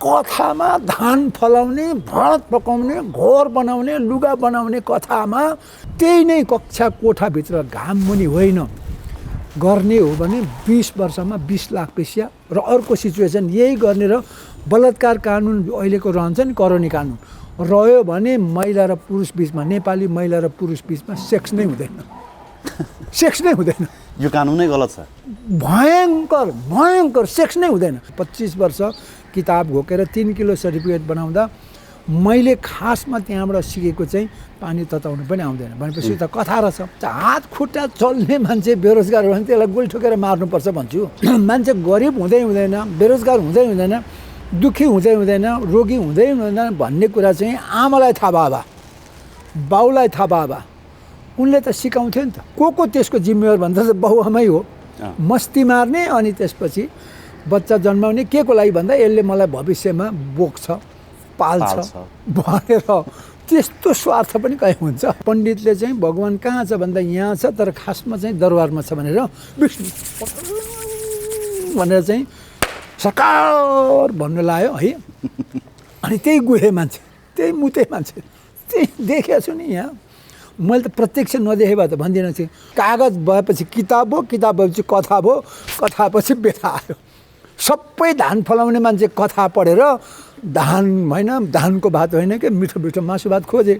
कथामा धान फलाउने, भात पकाउने, घर बनाउने, लुगा बनाउने कथामा त्यही नै कक्षा कोठाभित्र घाम मुनि होइन गर्ने हो भने 20 वर्षमा 20 लाख पैसा र अर्को सिचुएसन यही गर्ने र बलात्कार कानुन अहिलेको रहन्छ नि करणी कानुन रह्यो भने महिला र पुरुष बिचमा नेपाली महिला र पुरुष बिचमा सेक्स नै हुँदैन सेक्स नै हुँदैन यो कानुन नै गलत छ भयङ्कर भयङ्कर सेक्स नै हुँदैन 25 वर्ष किताब घोकेर 3 किलो सर्टिफिकेट बनाउँदा मैले खासमा त्यहाँबाट सिकेको चाहिँ पानी तताउनु पनि आउँदैन भनेपछि त कथा रहेछ हात खुट्टा चल्ने मान्छे बेरोजगार हो भने त्यसलाई गोली ठोकेर मार्नुपर्छ भन्छु मान्छे गरिब हुँदै हुँदैन बेरोजगार हुँदै हुँदैन दुःखी हुँदै हुँदैन रोगी हुँदै हुँदैन भन्ने कुरा चाहिँ आमालाई थाहा बाबा बाउलाई थाहा बाबा उनले त सिकाउँथ्यो नि त को त्यसको जिम्मेवार भन्दा त बाउआमै हो मस्ती मार्ने अनि त्यसपछि बच्चा जन्माउने के को लागि भन्दा यसले मलाई भविष्यमा बोक्छ पाल्छ भनेर त्यस्तो स्वार्थ पनि कहीँ हुन्छ पण्डितले चाहिँ भगवान् कहाँ छ भन्दा यहाँ छ तर खासमा चाहिँ दरबारमा छ भनेर भनेर चाहिँ सकार भन्नु लाग्यो है अनि त्यही गुहे मान्छे त्यही मुते मान्छे त्यही देखेको छु नि यहाँ मैले त प्रत्यक्ष नदेखे भए त भन्दिनँ थिएँ कागज भएपछि किताब हो किताब भएपछि कथा भयो कथा पछि बेथा आयो सबै धान फलाउने मान्छे कथा पढेर धान होइन धानको भात होइन कि मिठो मिठो मासु भात खोजे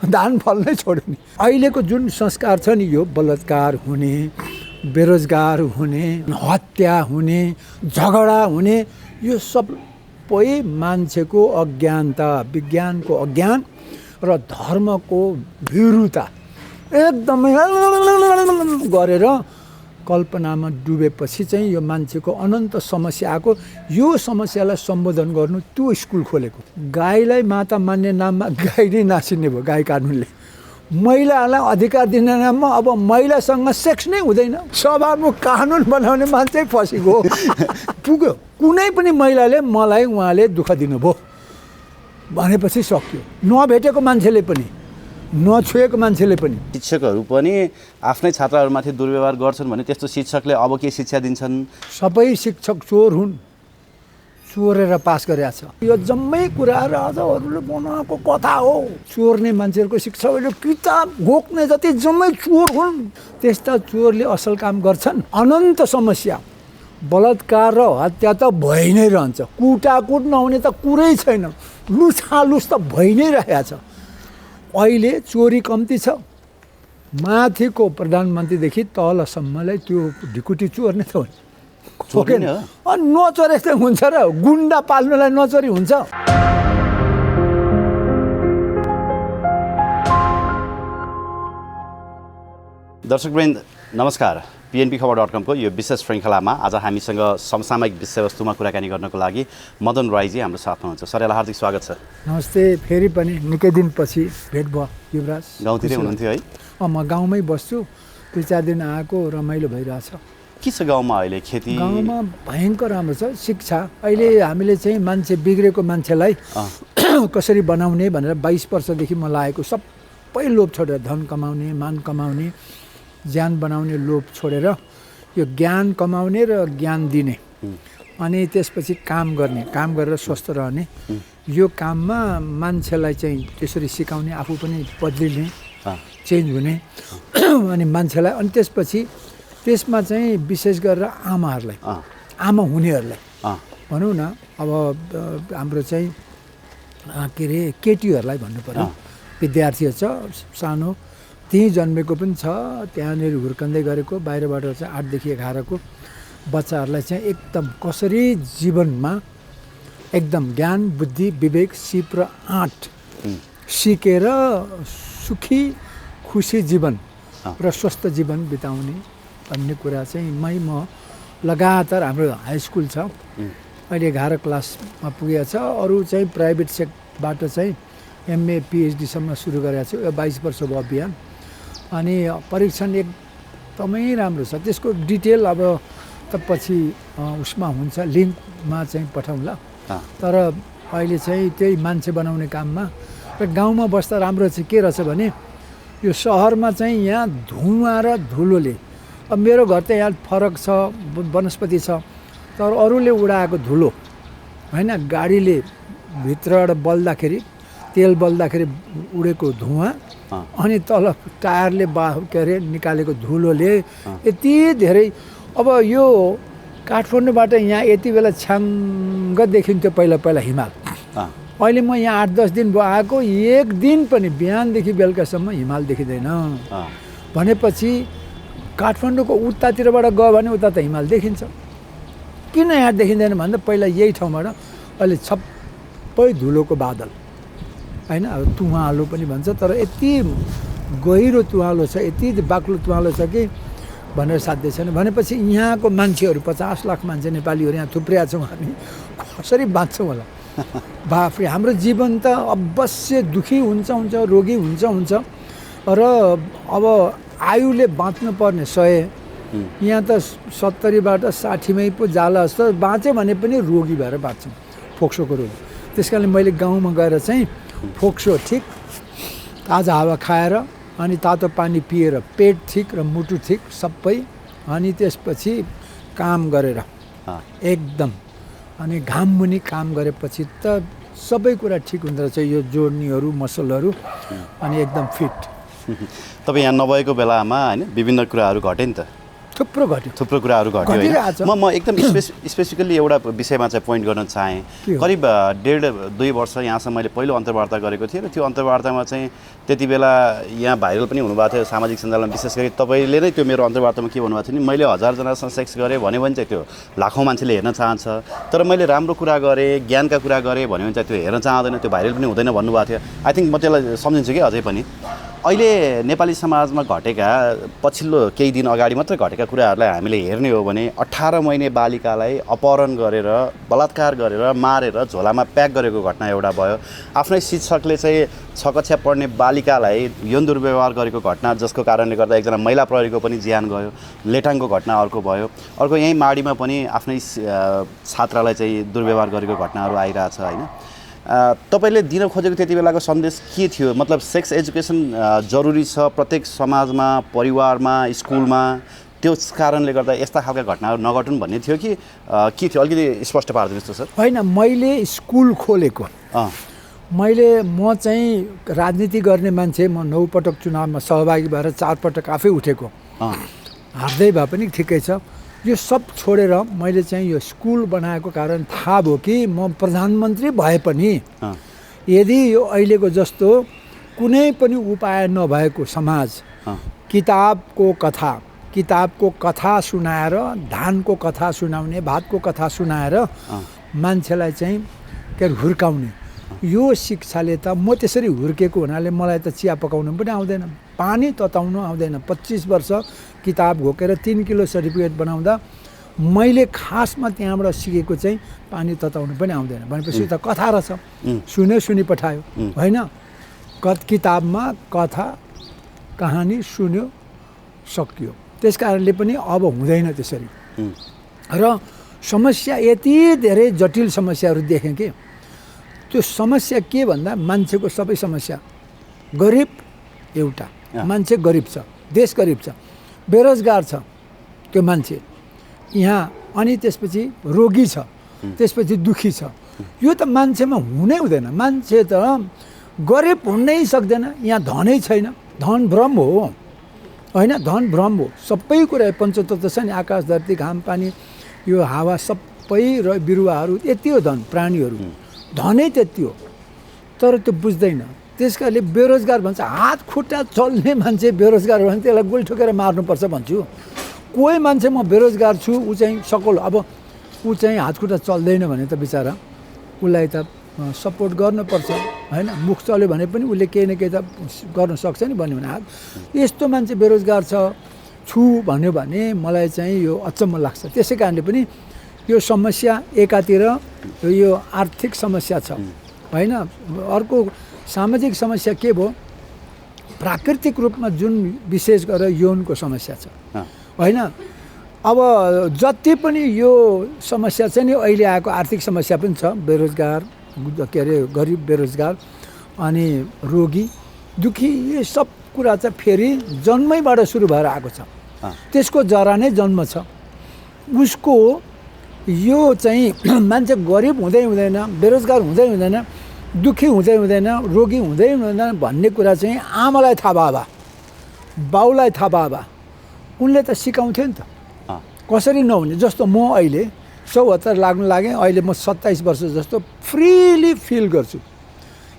धान फल्नै छोड्यो नि अहिलेको जुन संस्कार छ नि यो बलात्कार हुने बेरोजगार हुने हत्या हुने झगडा हुने यो सबै मान्छेको अज्ञानता विज्ञानको अज्ञान र धर्मको भीरुता एकदमै गरेर कल्पनामा डुबेपछि चाहिँ यो मान्छेको अनन्त समस्या आएको यो समस्यालाई सम्बोधन गर्नु त्यो स्कुल खोलेको गाईलाई माता मान्ने नाममा गाई नै नासिने भयो गाई कानुनले महिलाहरूलाई अधिकार दिने नाममा अब महिलासँग सेक्स नै हुँदैन सभामुख कानुन बनाउने मान्छे फसेको पुग्यो कुनै पनि महिलाले मलाई उहाँले दुःख दिनुभयो भनेपछि सक्यो नभेटेको मान्छेले पनि नछुएको मान्छेले पनि शिक्षकहरू पनि आफ्नै छात्रहरूमाथि दुर्व्यवहार गर्छन् भने त्यस्तो शिक्षकले अब के शिक्षा दिन्छन् सबै शिक्षक चोर हुन् चोरेर पास गरेका छ यो जम्मै कुरा राजाहरूले बनाएको कथा हो चोर्ने मान्छेहरूको शिक्षा अहिले किताब घोक्ने जति जम्मै चोर हुन् त्यस्ता चोरले असल काम गर्छन् अनन्त समस्या बलात्कार र हत्या त भइ नै रहन्छ कुटाकुट नहुने त कुरै छैन लुछालुस त भइ नै रहेको छ अहिले चोरी कम्ती छ माथिको प्रधानमन्त्रीदेखि तलसम्मलाई त्यो ढिकुटी चोर नै त हो नचोरे चाहिँ हुन्छ र गुन्डा पाल्नुलाई नचोरी हुन्छ दर्शकवृन्द नमस्कार pnpkhabar.com को यो विशेष श्रृङ्खलामा आज हामीसँग समसामयिक विषयवस्तुमा कुराकानी गर्नको लागि मदन राईजी हाम्रो साथमा हुनुहुन्छ सर यहाँलाई हार्दिक स्वागत छ नमस्ते फेरि पनि निकै दिनपछि भेट भयो युवराज गाउँतिरै हुनुहुन्थ्यो है म गाउँमै बस्छु 2-4 दिन आएको रमाइलो भइरहेछ के छ गाउँमा अहिले खेती गाउँमा भयङ्कर राम्रो छ शिक्षा अहिले हामीले चाहिँ मान्छे बिग्रेको मान्छेलाई कसरी बनाउने भनेर 22 वर्षदेखि म लागेको सबै लोभ छोडेर धन कमाउने मान कमाउने ज्ञान बनाउने लोभ छोडेर यो ज्ञान कमाउने र ज्ञान दिने अनि त्यसपछि काम गर्ने काम गरेर स्वस्थ रहने यो काममा मान्छेलाई चाहिँ त्यसरी सिकाउने आफू पनि बदलिने चेन्ज हुने अनि मान्छेलाई अनि त्यसपछि त्यसमा चाहिँ विशेष गरेर आमाहरूलाई आमा हुनेहरूलाई भनौँ न अब हाम्रो चाहिँ के अरे केटीहरूलाई भन्नु पर्यो विद्यार्थीहरू छ सानो त्यहीँ जन्मेको पनि छ त्यहाँनिर हुर्कँदै गरेको बाहिरबाट चाहिँ 8 देखि 11 को बच्चाहरूलाई चाहिँ एकदम कसरी जीवनमा एकदम ज्ञान बुद्धि विवेक सिप र आँट सिकेर सुखी खुसी जीवन र स्वस्थ जीवन बिताउने भन्ने कुरा चाहिँ म लगातार हाम्रो हाई स्कुल छ अहिले 11 क्लासमा पुगेको छ अरू चाहिँ प्राइभेट सेक्टरबाट चाहिँ MA PhD सम्म सुरु गरेको छु यो 22 वर्ष भयो अभियान अनि परीक्षण एकदमै राम्रो छ त्यसको डिटेल अब त पछि उसमा हुन्छ लिङ्कमा चाहिँ पठाउँला तर अहिले चाहिँ त्यही मान्छे बनाउने काममा र गाउँमा बस्दा राम्रो चाहिँ के रहेछ भने यो सहरमा चाहिँ यहाँ धुवाँ र धुलोले अब मेरो घर त यहाँ फरक छ वनस्पति छ तर अरूले उडाएको धुलो होइन गाडीले भित्रबाट बल्दाखेरि तेल बल्दाखेरि उडेको धुवाँ अनि तल टायरले के अरे निकालेको धुलोले यति धेरै अब यो काठमाडौँबाट यहाँ यति बेला छ्याङ्ग देखिन्थ्यो पहिला पहिला हिमाल अहिले म यहाँ 8-10 दिन भयो आएको एक दिन पनि बिहानदेखि बेलुकासम्म हिमाल देखिँदैन भनेपछि काठमाडौँको उतातिरबाट गयो भने उता त हिमाल देखिन्छ किन यहाँ देखिँदैन भन्दा पहिला यही ठाउँबाट अहिले सबै धुलोको बादल होइन अब तुवालो पनि भन्छ तर यति गहिरो तुवालो छ यति बाक्लो तुवालो छ कि भनेर साध्य छैन भनेपछि यहाँको मान्छेहरू 50 लाख मान्छे नेपालीहरू यहाँ थुप्रिया छौँ हामी कसरी बाँच्छौँ होला बाफरे हाम्रो जीवन त अवश्य दुखी हुन्छ रोगी हुन्छ र अब आयुले बाँच्नु पर्ने 100 यहाँ त 70बाट 60मै पो जाला जस्तो बाँच्यो भने पनि रोगी भएर बाँच्छौँ फोक्सोको रोग त्यस कारणले मैले गाउँमा गएर चाहिँ फोक्सो ठिक ताजा हावा खाएर अनि तातो पानी पिएर पेट ठिक र मुटु ठिक सबै अनि त्यसपछि काम गरेर एकदम अनि घाम मुनि काम गरेपछि त सबै कुरा ठिक हुँदो रहेछ यो जोड्नीहरू मसलहरू अनि एकदम फिट तपाईँ यहाँ नभएको बेलामा होइन विभिन्न कुराहरू घटे नि त थुप्रो कुराहरू घट्यो म एकदम स्पेसिफिकली एउटा विषयमा चाहिँ पोइन्ट गर्न चाहेँ करिब 1.5-2 वर्ष यहाँसम्म मैले पहिलो अन्तर्वार्ता गरेको थिएँ र त्यो अन्तर्वार्तामा चाहिँ त्यति बेला यहाँ भाइरल पनि हुनुभएको थियो सामाजिक सञ्जालमा विशेष गरी तपाईँले नै त्यो मेरो अन्तर्वार्तामा के भन्नुभएको थियो नि मैले 1000जनासँग सेक्स गरेँ भन्यो भने चाहिँ त्यो लाखौँ मान्छेले हेर्न चाहन्छ तर मैले राम्रो कुरा गरेँ ज्ञानका कुरा गरेँ भन्यो भने चाहिँ त्यो हेर्न चाहँदैन त्यो भाइरल पनि हुँदैन भन्नुभएको थियो आई थिङ्क म त्यसलाई सम्झिन्छु कि अझै पनि अहिले नेपाली समाजमा घटेका पछिल्लो केही दिन अगाडि मात्रै घटेका कुराहरूलाई हामीले हेर्ने हो भने 18 महिने बालिकालाई अपहरण गरेर बलात्कार गरेर मारेर झोलामा प्याक गरेको घटना एउटा भयो आफ्नै शिक्षकले चाहिँ 6 कक्षा पढ्ने बालिकालाई यौन दुर्व्यवहार गरेको घटना जसको कारणले गर्दा एकजना महिला प्रहरीको पनि ज्यान गयो लेटाङको घटना अर्को भयो अर्को यहीँ माडीमा पनि आफ्नै छात्रालाई चाहिँ दुर्व्यवहार गरेको घटनाहरू आइरहेछ होइन तपाईले दिन खोजेको त्यति बेलाको सन्देश के थियो मतलब सेक्स एजुकेसन जरुरी छ प्रत्येक समाजमा परिवारमा स्कुलमा त्यो कारणले गर्दा यस्ता खालका घटनाहरू नघटुन् भन्ने थियो कि के थियो अलिकति स्पष्ट पारिदिनुहोस् त सर होइन मैले स्कुल खोलेको म चाहिँ राजनीति गर्ने मान्छे म 9 पटक चुनावमा सहभागी भएर 4 पटक आफै उठेको हार्दै भए पनि ठिकै छ यो सब छोडेर मैले चाहिँ यो स्कुल बनाएको कारण थाहा भयो कि म प्रधानमन्त्री भए पनि यदि यो अहिलेको जस्तो कुनै पनि उपाय नभएको समाज किताबको कथा सुनाएर धानको कथा सुनाउने भातको कथा सुनाएर मान्छेलाई चाहिँ के हुर्काउने यो शिक्षाले त म त्यसरी हुर्केको हुनाले मलाई त चिया पकाउनु पनि आउँदैन पानी तताउनु आउँदैन 25 वर्ष किताब घोकेर 3 किलो सर्टिफिकेट बनाउँदा मैले खासमा त्यहाँबाट सिकेको चाहिँ पानी तताउनु पनि आउँदैन भनेपछि त कथा रहेछ सुनि पठायो होइन किताबमा कथा कहानी सुन्यो सकियो त्यस कारणले पनि अब हुँदैन त्यसरी र समस्या यति धेरै जटिल समस्याहरू देखेँ कि त्यो समस्या के भन्दा मान्छेको सबै समस्या गरिब एउटा मान्छे गरिब छ देश गरिब छ बेरोजगार छ त्यो मान्छे यहाँ अनि त्यसपछि रोगी छ त्यसपछि दुखी छ यो त मान्छेमा हुनै हुँदैन मान्छे त गरिब हुनै सक्दैन यहाँ धनै छैन धन भ्रम हो होइन धन भ्रम हो सबै कुरा पञ्चतत्व छ नि आकाश धरती घाम पानी यो हावा सबै र बिरुवाहरू यति हो धन प्राणीहरू धनै त्यति हो तर त्यो बुझ्दैन त्यस कारणले बेरोजगार भन्छ हात खुट्टा चल्ने मान्छे बेरोजगार हो भने त्यसलाई गोली ठोकेर मार्नुपर्छ भन्छु कोही मान्छे म बेरोजगार छु ऊ चाहिँ सकल अब ऊ चाहिँ हात खुट्टा चल्दैन भने त बिचरा उसलाई त सपोर्ट गर्नुपर्छ होइन मुख चल्यो भने पनि उसले केही न केही त गर्न सक्छ नि भन्यो भने यस्तो मान्छे बेरोजगार छु भन्यो भने मलाई चाहिँ यो अचम्म लाग्छ त्यसै कारणले पनि यो समस्या एकातिर यो आर्थिक समस्या छ होइन अर्को सामाजिक समस्या के भयो प्राकृतिक रूपमा जुन विशेष गरेर यौनको समस्या छ होइन अब जति पनि यो समस्या छ नि अहिले आएको आर्थिक समस्या पनि छ बेरोजगार के अरे गरिब बेरोजगार अनि रोगी दुखी यो सब कुरा चाहिँ फेरि जन्मैबाट सुरु भएर आएको छ त्यसको जरा नै जन्म छ उसको यो चाहिँ मान्छे गरिब हुँदै हुँदैन, बेरोजगार हुँदै हुँदैन, दुःखी हुँदै हुँदैन, रोगी हुँदै हुँदैन भन्ने कुरा चाहिँ आमालाई थाहा भए, बाउलाई थाहा भए उनले त सिकाउँथ्यो नि त कसरी नहुने। जस्तो म अहिले 74 लाग्नु लागेँ, अहिले म 27 वर्ष जस्तो फ्रिली फिल गर्छु,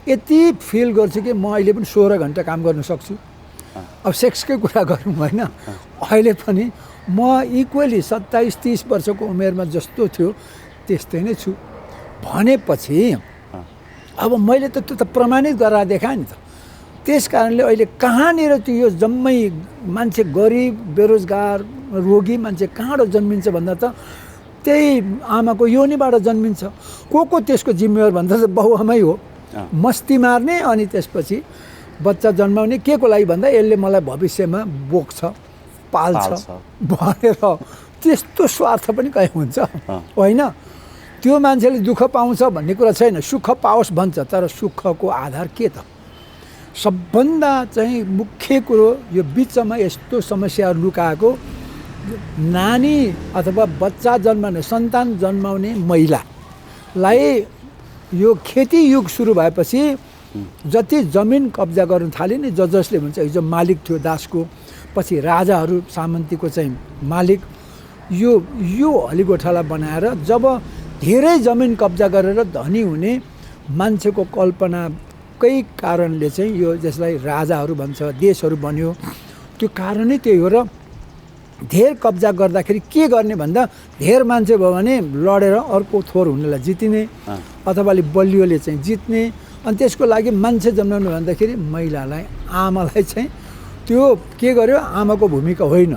यति फिल गर्छु कि म अहिले पनि 16 घन्टा काम गर्न सक्छु। अब सेक्सकै कुरा गरौँ होइन, अहिले पनि म इक्वली 27-30 वर्षको उमेरमा जस्तो थियो त्यस्तै नै छु भनेपछि अब मैले त त्यो त प्रमाणित गरेर देखाएँ नि त। त्यस कारणले अहिले कहाँनिर त्यो यो जम्मै मान्छे गरिब बेरोजगार रोगी मान्छे कहाँबाट जन्मिन्छ भन्दा त त्यही आमाको योनिबाट जन्मिन्छ। को त्यसको जिम्मेवार भन्दा त बाउआमै हो। मस्ती मार्ने अनि त्यसपछि बच्चा जन्माउने के को लागि भन्दा यसले मलाई भविष्यमा बोक्छ पाल्छ भनेर त्यस्तो स्वार्थ पनि कहीँ हुन्छ होइन। त्यो मान्छेले दुःख पाउँछ भन्ने कुरा छैन, सुख पाओस् भन्छ, तर सुखको आधार के त? सबभन्दा चाहिँ मुख्य कुरो यो बिचमा यस्तो समस्याहरू लुकाएको नानी अथवा बच्चा जन्माउने सन्तान जन्माउने महिलालाई यो खेती युग सुरु भएपछि जति जमिन कब्जा गर्न थाले नि जसले भन्छ हिजो मालिक थियो दासको, पछि राजाहरू सामन्तीको चाहिँ मालिक, यो हलिगोठाला बनाएर जब धेरै जमिन कब्जा गरेर धनी हुने मान्छेको कल्पनाकै कारणले चाहिँ यो जसलाई राजाहरू भन्छ देशहरू बन्यो। त्यो कारण नै त्यही हो। र धेर कब्जा गर्दाखेरि के गर्ने भन्दा धेर मान्छे भयो भने लडेर अर्को थोर हुनेलाई जितिने अथवा अलि बलियोले चाहिँ जित्ने। अनि त्यसको लागि मान्छे जन्माउनु भन्दाखेरि महिलालाई आमालाई चाहिँ त्यो के गर्यो, आमाको भूमिका होइन,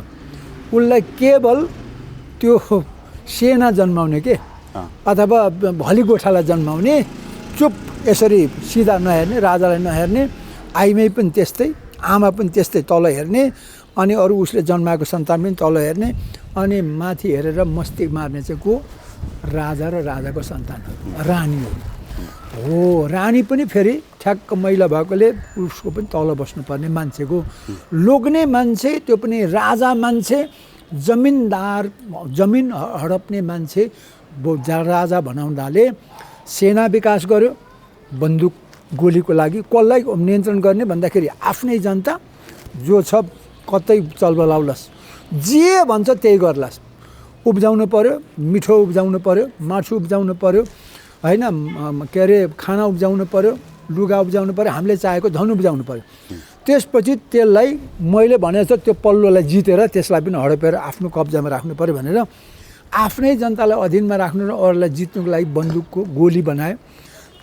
उसलाई केवल त्यो सेना जन्माउने के अथवा भलिगोठालाई जन्माउने, चुप यसरी सिधा नहेर्ने, राजालाई नहेर्ने, आइमै पनि त्यस्तै, आमा पनि त्यस्तै तल हेर्ने, अनि अरू उसले जन्माएको सन्तान पनि तल हेर्ने, अनि माथि हेरेर मस्ती मार्ने चाहिँ को? राजा र राजाको सन्तानहरू, रानीहरू हो। रानी पनि फेरि ठ्याक्क महिला भएकोले उसको पनि तल बस्नुपर्ने मान्छेको लोग्ने मान्छे, त्यो पनि राजा मान्छे, जमिनदार, जमिन हडप्ने मान्छे राजा बनाउँदाले सेना विकास गर्यो बन्दुक गोलीको लागि। कसलाई नियन्त्रण गर्ने भन्दाखेरि आफ्नै जनता जो छ कतै चलबलाउलास्, जे भन्छ त्यही गर्लास्। उब्जाउनु पर्यो, मिठो उब्जाउनु पर्यो, मासु उब्जाउनु पर्यो होइन, के अरे खाना उब्जाउनु पर्यो, लुगा उब्जाउनु पर्यो, हामीले चाहेको धन उब्जाउनु पर्यो। त्यसपछि त्यसलाई मैले भने जस्तो त्यो पल्लोलाई जितेर त्यसलाई पनि हडपेर आफ्नो कब्जामा राख्नु पर्यो भनेर आफ्नै जनतालाई अधीनमा राख्नु र अरूलाई जित्नुको लागि बन्दुकको गोली बनायो।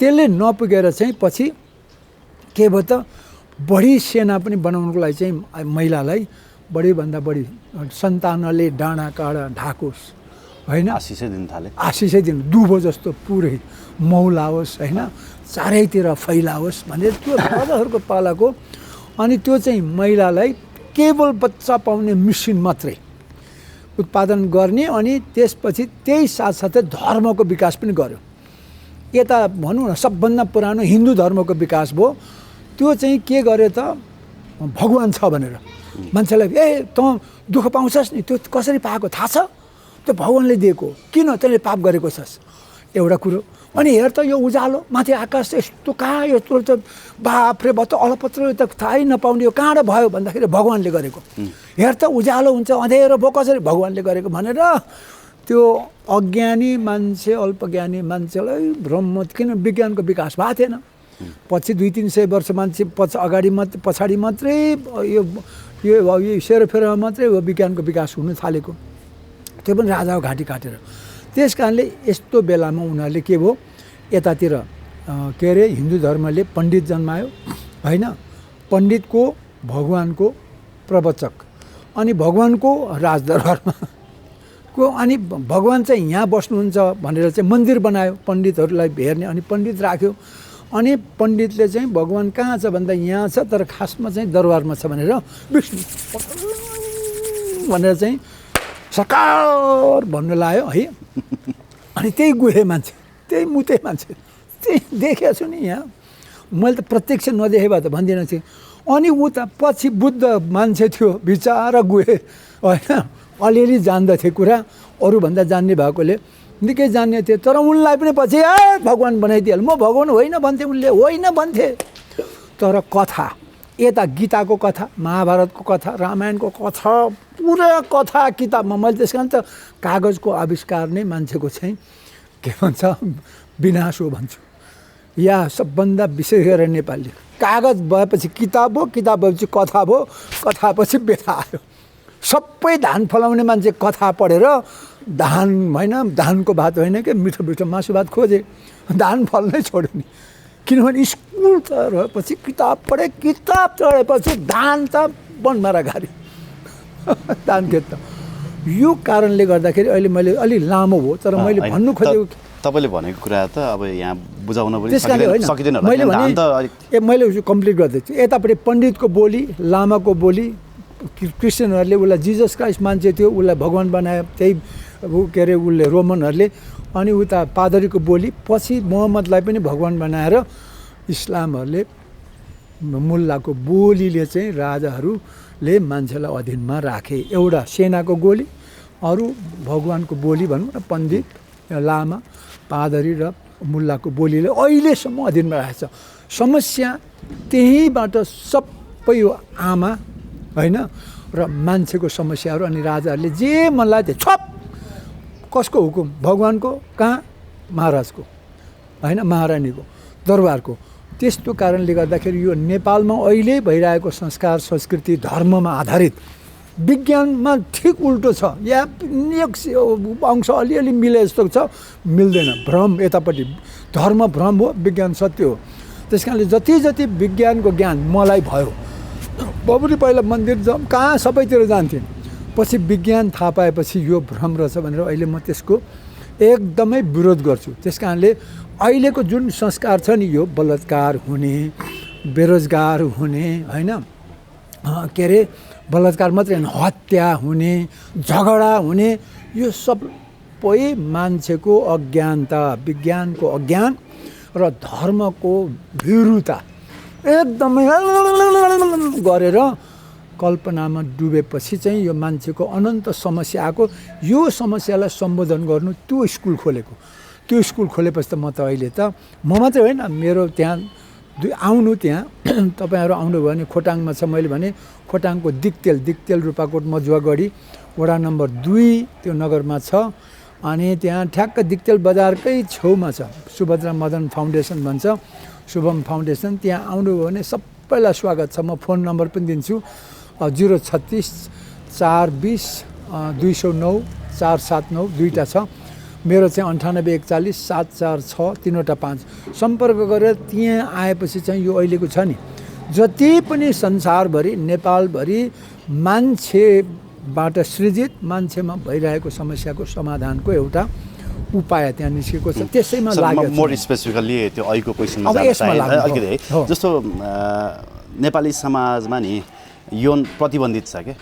त्यसले नपुगेर चाहिँ पछि के भयो त, बढी सेना पनि बनाउनुको लागि चाहिँ महिलालाई बढीभन्दा बढी सन्तानले डाँडा काँडा ढाकोस् होइन, आशिषै दिन थाले, आशिषै दिन दुबो जस्तो पुरै मौलाओस् होइन, चारैतिर फैलाओस् भनेर त्यो राजाहरूको पालाको। अनि त्यो चाहिँ महिलालाई केवल बच्चा पाउने मेसिन मात्रै उत्पादन गर्ने, अनि त्यसपछि त्यही साथसाथै धर्मको विकास पनि गर्यो। यता भनौँ न सबभन्दा पुरानो हिन्दू धर्मको विकास भयो। त्यो चाहिँ के गर्यो त, भगवान छ भनेर मान्छेलाई त दुःख पाउँछस् नि, त्यो कसरी पाएको थाहा छ? त्यो भगवानले दिएको, किन तैँले पाप गरेको छस्? एउटा कुरो। अनि हेर त यो उज्यालो माथि आकाश यस्तो कहाँ, यस्तो त बाफ्रे भयो त अलपत्र त थाहै नपाउने, यो कहाँबाट भयो भन्दाखेरि भगवानले गरेको। हेर त उज्यालो हुन्छ अँध्यारो भयो कसरी? भगवानले गरेको भनेर त्यो अज्ञानी मान्छे अल्पज्ञानी मान्छेलाई भ्रम, किन विज्ञानको विकास भएको थिएन। पछि 200-300 वर्ष मान्छे अगाडि मात्रै पछाडि मात्रै यो सेरोफेरोमा मात्रै हो विज्ञानको विकास हुन थालेको, त्यो पनि राजाको घाँटी काटेर। त्यस कारणले यस्तो बेलामा उनीहरूले के भयो, यतातिर के अरे हिन्दू धर्मले पण्डित जन्मायो होइन, पण्डितको भगवानको प्रवचक, अनि भगवानको राजदरबारमा को, अनि भगवान चाहिँ यहाँ बस्नुहुन्छ भनेर चाहिँ मन्दिर बनायो पण्डितहरूलाई हेर्ने, अनि पण्डित राख्यो। अनि पण्डितले चाहिँ भगवान कहाँ छ भन्दा यहाँ छ, तर खासमा चाहिँ दरबारमा छ भनेर भनेर चाहिँ सकार भन्नु लायो है। अनि त्यही गुहे मान्छे, त्यही मुते मान्छे, त्यही देखेको छु नि यहाँ, मैले त प्रत्यक्ष नदेखे भए त भन्दिनँ थिएँ। अनि उता पछि बुद्ध मान्छे थियो बिचारा गुहे होइन, अलिअलि जान्दथे कुरा, अरूभन्दा जान्ने भएकोले निकै जान्ने थिए, तर उनलाई पनि पछि भगवान् बनाइदिएल। म भगवान् होइन भन्थे, उनले होइन भन्थे। तर कथा, यता गीताको कथा, महाभारतको कथा, रामायणको कथा, पुरा कथा किताबमा मैले त्यस कारण त कागजको आविष्कार नै मान्छेको चाहिँ के भन्छ विनाश हो भन्छु। या सबभन्दा विशेष गरेर नेपाली कागज भएपछि किताब हो, किताब भएपछि कथा भयो, कथा पछि व्यथा आयो। सबै धान फलाउने मान्छे कथा पढेर धान होइन, धानको भात होइन कि मिठो मिठो मासु भात खोजे, धान फल्नै छोड्यो नि। किनभने स्कुल चढेपछि किताब पढे, किताब चढेपछि धान त वनमा गाडी धान खेत त। यो कारणले गर्दाखेरि अहिले मैले अलि लामो भयो, तर मैले भन्नु खोजेको तपाईँले भनेको कुरा त अब यहाँ बुझाउन पनि सकिँदैन। मैले कम्प्लिट गर्दैछु। यतापट्टि पण्डितको बोली, लामाको बोली, क्रिस्चियनहरूले उसलाई जिजस क्राइस्ट मान्छे थियो, उसलाई भगवान् बनायो, त्यही के अरे उसले रोमनहरूले। अनि उता पादरीको बोली, पछि मोहम्मदलाई पनि भगवान् बनाएर इस्लामहरूले मुल्लाको बोलीले चाहिँ राजाहरूले मान्छेलाई अधीनमा राखे। एउटा सेनाको गोली, अरू भगवान्को बोली भनौँ न, पण्डित, लामा, पादरी र मुल्लाको बोलीले अहिलेसम्म अधीनमा राखेको छ। समस्या त्यहीँबाट सबै यो आमा होइन र मान्छेको समस्याहरू। अनि राजाहरूले जे मन लाग्यो छप, कसको हुकुम? भगवान्को, कहाँ? महाराजको होइन, महारानीको, दरबारको। त्यस्तो कारणले गर्दाखेरि यो नेपालमा अहिले भइरहेको संस्कार, संस्कृति, धर्ममा आधारित, विज्ञानमा ठिक उल्टो छ। या अंश अलिअलि मिले जस्तो छ, मिल्दैन। भ्रम यतापट्टि, धर्म भ्रम हो, विज्ञान सत्य हो। त्यस कारणले जति जति विज्ञानको ज्ञान मलाई भयो, बबुली पहिला मन्दिर कहाँ सबैतिर जान्थेँ, पछि विज्ञान थाहा पाएपछि यो भ्रम रहेछ भनेर अहिले म त्यसको एकदमै विरोध गर्छु। त्यस कारणले अहिलेको जुन संस्कार छ नि, यो बलात्कार हुने, बेरोजगार हुने होइन, के अरे बलात्कार मात्रै होइन, हत्या हुने, झगडा हुने, यो सबै मान्छेको अज्ञानता, विज्ञानको अज्ञान र धर्मको भीरुता एकदमै गरेर कल्पनामा डुबेपछि चाहिँ यो मान्छेको अनन्त समस्या आएको। यो समस्यालाई सम्बोधन गर्नु त्यो स्कुल खोलेको। त्यो स्कुल खोलेपछि त म त अहिले त म मात्रै होइन, मेरो त्यहाँ आउनु, त्यहाँ तपाईँहरू आउनुभयो भने खोटाङमा छ। मैले भने खोटाङको दिक्तेल रूपाकोट मजुवागढी वडा नम्बर 2 त्यो नगरमा छ। अनि त्यहाँ ठ्याक्क दिक्तेल बजारकै छेउमा छ, सुभद्रा मदन फाउन्डेसन भन्छ, शुभम फाउन्डेसन। त्यहाँ आउनुभयो भने सबैलाई स्वागत छ। म फोन नम्बर पनि दिन्छु, 036 420 209 479 दुईवटा छ। मेरो चाहिँ 9841 746 3वटा 5 सम्पर्क गरेर त्यहाँ आएपछि चाहिँ यो अहिलेको छ नि, जति पनि संसारभरि, नेपालभरि मान्छेबाट सृजित, मान्छेमा भइरहेको समस्याको समाधानको एउटा उपाय त्यहाँ निस्केको छ। त्यसैमा लाग्यो। मोर स्पेसिफिकल्ली त्यो अहिलेको क्वेसनमा अलिकति है, जस्तो नेपाली समाजमा नि यौन प्रतिबन्धित छ क्या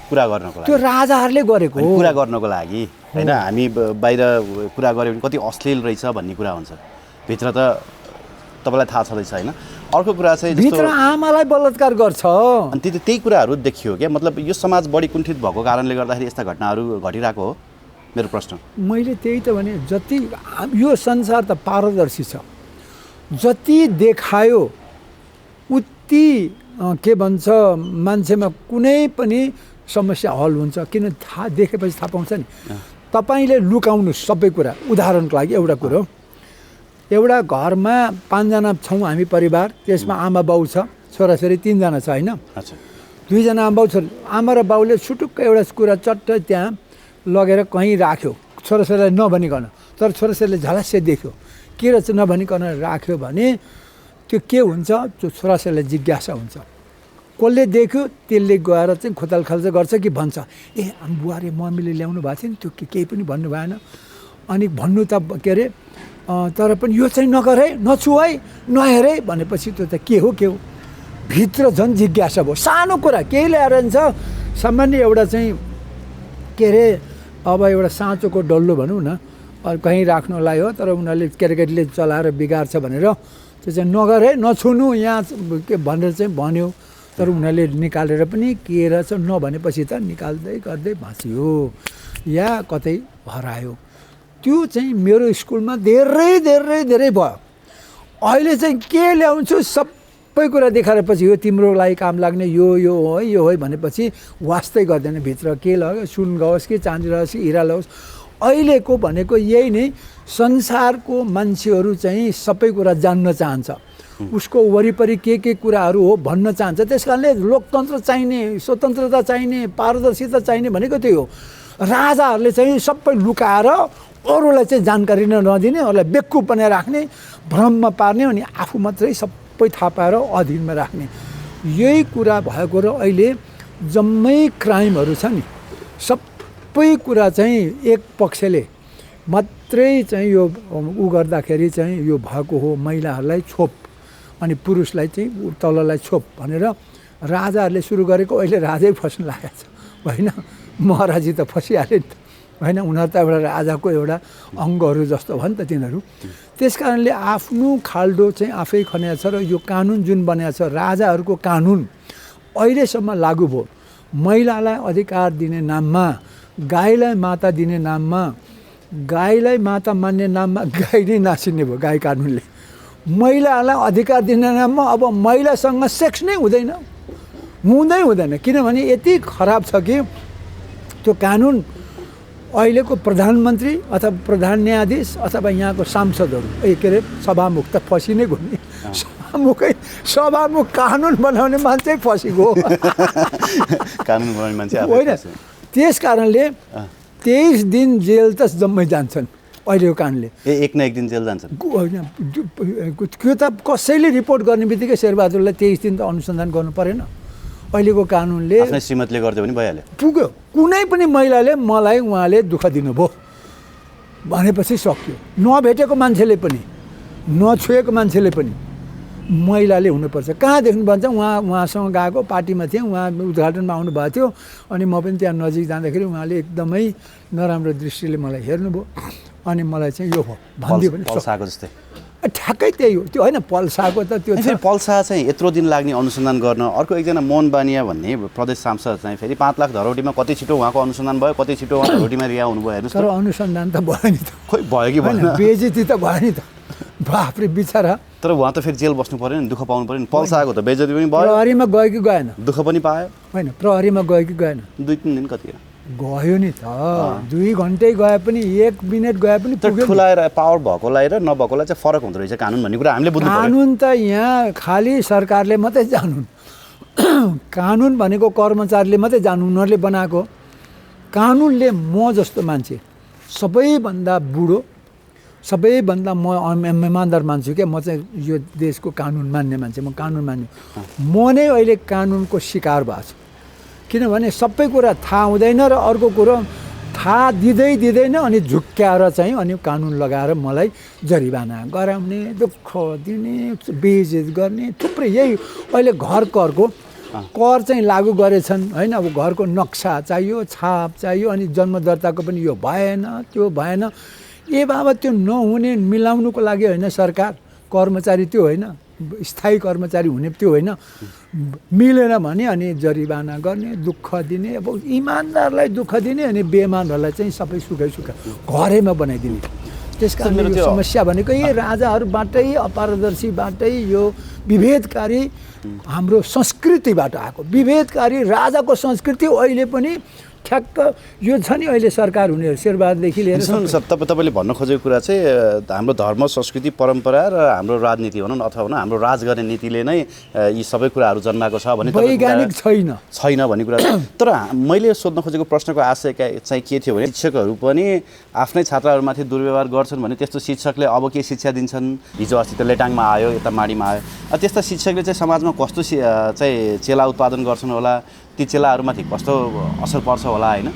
कुरा गर्नको लागि, त्यो राजाहरूले गरेको कुरा गर्नको लागि होइन। हामी बाहिर कुरा गऱ्यो भने कति अश्लील रहेछ भन्ने कुरा हुन्छ, भित्र त तपाईँलाई थाहा छँदैछ होइन। अर्को कुरा चाहिँ भित्र आमालाई बलात्कार गर्छ, अनि त्यही कुराहरू देखियो क्या। मतलब यो समाज बढी कुण्ठित भएको कारणले गर्दाखेरि यस्ता घटनाहरू घटिरहेको हो, मेरो प्रश्न। मैले त्यही त भने, जति यो संसार त पारदर्शी छ, जति देखायो उति के भन्छ मान्छेमा कुनै पनि समस्या हल हुन्छ। किन थाहा देखेपछि थाहा पाउँछ नि। तपाईँले लुकाउनु सबै कुरा। उदाहरणको लागि एउटा कुरो, एउटा घरमा 5 जना छौँ हामी परिवार, त्यसमा आमा बाउ छ, छोराछोरी 3 जना छ होइन। 2 जना आमा बाउ छ। आमा र बाउले छुटुक्क एउटा कुरा चट्ट त्यहाँ लगेर कहीँ राख्यो, छोराछोरीलाई नभनिकन। तर छोराछोरीले झलस्से देख्यो, के रहेछ नभनिकन राख्यो भने त्यो के हुन्छ, त्यो छोराछोरीलाई जिज्ञासा हुन्छ। कसले देख्यो त्यसले गएर चाहिँ खोताल खाल्छ गर्छ कि भन्छ, ए बुहारी मम्मीले ल्याउनु भएको थियो नि, त्यो केही पनि भन्नु भएन। अनि भन्नु त के अरे, तर पनि यो चाहिँ नगर है, नछु है, नहेर है भनेपछि त्यो त के हो भित्र झन् जिज्ञासा भयो। सानो कुरा केही ल्याएर छ, सामान्य एउटा चाहिँ के अरे, अब एउटा साँचोको डल्लो भनौँ न, कहीँ राख्नलाई हो, तर उनीहरूले केटाकेटीले चलाएर बिगार्छ भनेर त्यो चाहिँ नगर है, नछुनु यहाँ के भनेर चाहिँ भन्यो। तर उनीहरूले निकालेर पनि के रहेछ नभनेपछि त निकाल्दै गर्दै भाँचियो या कतै हरायो। त्यो चाहिँ मेरो स्कुलमा धेरै धेरै धेरै भयो। अहिले चाहिँ के ल्याउँछु सबै कुरा देखाएपछि यो तिम्रो लागि काम लाग्ने यो हो भनेपछि वास्तै गर्दैन। भित्र के लाग्यो, सुन गओस् कि चाँदी रहोस् कि हिरा लगाओस्। अहिलेको भनेको यही नै, संसारको मान्छेहरू चाहिँ सबै कुरा जान्न चाहन्छ, उसको वरिपरि के कुराहरू हो भन्न चाहन्छ। त्यस कारणले लोकतन्त्र चाहिने, स्वतन्त्रता चाहिने, पारदर्शिता चाहिने भनेको त्यही हो। राजाहरूले चाहिँ सबै लुकाएर अरूलाई चाहिँ जानकारी नदिने, अरूलाई बेवकुफ बनाएर राख्ने, भ्रममा पार्ने, अनि आफू मात्रै सबै थाहा पाएर अधीनमा राख्ने, यही कुरा भएको र अहिले जम्मै क्राइमहरू छ नि, सबै कुरा चाहिँ एक पक्षले मात्रै चाहिँ यो उ गर्दाखेरि चाहिँ यो भएको हो। महिलाहरूलाई छोप अनि पुरुषलाई चाहिँ तललाई छोप भनेर राजाहरूले सुरु गरेको, अहिले राजै फस्न लागेको छ होइन। महाराजी त फसिहाले नि त होइन, उनीहरू त एउटा राजाको एउटा अङ्गहरू जस्तो भयो नि त तिनीहरू। त्यस कारणले आफ्नो खाल्डो चाहिँ आफै खनेको छ र यो कानुन जुन बनाएको छ, राजाहरूको कानुन अहिलेसम्म लागू भयो। महिलालाई अधिकार दिने नाममा, गाईलाई माता दिने नाममा, गाईलाई माता मान्ने नाममा गाई नै नासिने भयो गाई कानुनले। महिलाहरूलाई अधिकार दिने नाममा अब महिलासँग सेक्स नै हुँदैन, किनभने यति खराब छ कि त्यो कानुन अहिलेको प्रधानमन्त्री अथवा प्रधान न्यायाधीश अथवा यहाँको सांसदहरू के अरे सभामुख त फसी नै घुम्ने, सभामुख कानुन बनाउने मान्छे फसीको कानुन बनाउने मान्छे होइन। त्यस कारणले 23 दिन जेल त जम्मै जान्छन् अहिलेको कारणले। एक न एक दिन जेल जान्छन् होइन, त्यो त कसैले रिपोर्ट गर्ने बित्तिकै शेरबहादुरलाई 23 दिन त अनुसन्धान गर्नु परेन। अहिलेको कानुनले आफ्नै श्रीमतीले गरिदियो भने भइहाल्यो। पुग्यो, कुनै पनि महिलाले मलाई उहाँले दुःख दिनुभयो भनेपछि सक्यो। नभेटेको मान्छेले पनि, नछुएको मान्छेले पनि महिलाले हुनुपर्छ। कहाँदेखि भन्छ, उहाँसँग गएको पार्टीमा थिएँ, उहाँ उद्घाटनमा आउनुभएको थियो, अनि म पनि त्यहाँ नजिक जाँदाखेरि उहाँले एकदमै नराम्रो दृष्टिले मलाई हेर्नुभयो, अनि मलाई चाहिँ यो भयो भनिदियो भने पल्साको जस्तै ठ्याक्कै त्यही हो त्यो होइन। पल्साको त त्यो फेरि पल्सा चाहिँ यत्रो दिन लाग्ने अनुसन्धान गर्न। अर्को एकजना मोहन बानिया भन्ने प्रदेश सांसद चाहिँ फेरि 5 लाख धरोटीमा कति छिटो उहाँको अनुसन्धान भयो, कति छिटो उहाँ धरोटीमा रिहा हुनुभयो हेर्नुहोस्। तर अनुसन्धान त भयो नि त, खोइ भयो कि भएन, बेइज्जती त भयो नि त, बाफ्रे बिचरा। तर उहाँ त फेरि जेल बस्नु पऱ्यो नि, दुःख पाउनु पऱ्यो नि। पल्साको त बेइज्जती पनि भयो, प्रहरीमा गयो कि गएन, दुःख पनि पायो होइन, प्रहरीमा गयो कि गएन, 2-3 दिन कति गयो नि त। 2 घन्टै गए पनि, 1 मिनट गए पनि पुग्यो। ठुलाएर पावर भएकोलाई र नभएकोलाई चाहिँ फरक हुँदो रहेछ कानुन भन्ने कुरा हामीले बुझ्नु पर्यो। कानुन त यहाँ खालि सरकारले मात्रै जानुन्, कानुन भनेको कर्मचारीले मात्रै जानु, उनीहरूले बनाएको कानुनले। म जस्तो मान्छे सबैभन्दा बुढो, सबैभन्दा म इमान्दार मान्छु क्या, म चाहिँ यो देशको कानुन मान्ने मान्छे, म कानुन मान्ने। म नै अहिले कानुनको शिकार भएको छु, किनभने सबै कुरा थाहा हुँदैन र अर्को कुरो थाहा दिँदैन, अनि झुक्क्याएर चाहिँ अनि कानुन लगाएर मलाई जरिवाना गराउने, दुःख दिने, बेइज्जत गर्ने, थुप्रै यही अहिले घर करको कर चाहिँ लागू गरेछन् होइन। अब घरको नक्सा चाहियो, छाप चाहियो, अनि जन्म दर्ताको पनि यो भएन त्यो भएन। ए बाबा त्यो नहुने मिलाउनुको लागि होइन, सरकार कर्मचारी त्यो होइन, स्थायी कर्मचारी हुने त्यो होइन, मिलेन भने अनि जरिवाना गर्ने, दुःख दिने, अब इमान्दारलाई दुःख दिने, अनि बेइमानहरूलाई चाहिँ सबै सुकै घरैमा बनाइदिने। त्यस कारण यो समस्या भनेको यही राजाहरूबाटै, अपारदर्शीबाटै, यो विभेदकारी हाम्रो संस्कृतिबाट आएको। विभेदकारी राजाको संस्कृति अहिले पनि ठ्याक्क यो छ नि। अहिले सरकार हुनेहरू शेरबहादुरदेखि लिएर तपाईँले भन्न खोजेको कुरा चाहिँ हाम्रो धर्म, संस्कृति, परम्परा र हाम्रो राजनीति भनौँ न, अथवा हाम्रो राज गर्ने नीतिले नै यी सबै कुराहरू जन्माएको छ भने वैज्ञानिक छैन भन्ने कुरा। तर मैले सोध्न खोजेको प्रश्नको आशय चाहिँ के थियो भने, शिक्षकहरू पनि आफ्नै छात्रहरूमाथि दुर्व्यवहार गर्छन् भने त्यस्तो शिक्षकले अब के शिक्षा दिन्छन्। हिजो अस्ति त लेटाङमा आयो, यता माडीमा आयो, त्यस्ता शिक्षकले चाहिँ समाजमा कस्तो चाहिँ चेला उत्पादन गर्छन् होला, ती चेलाहरूमाथि कस्तो असर पर्छ होला होइन।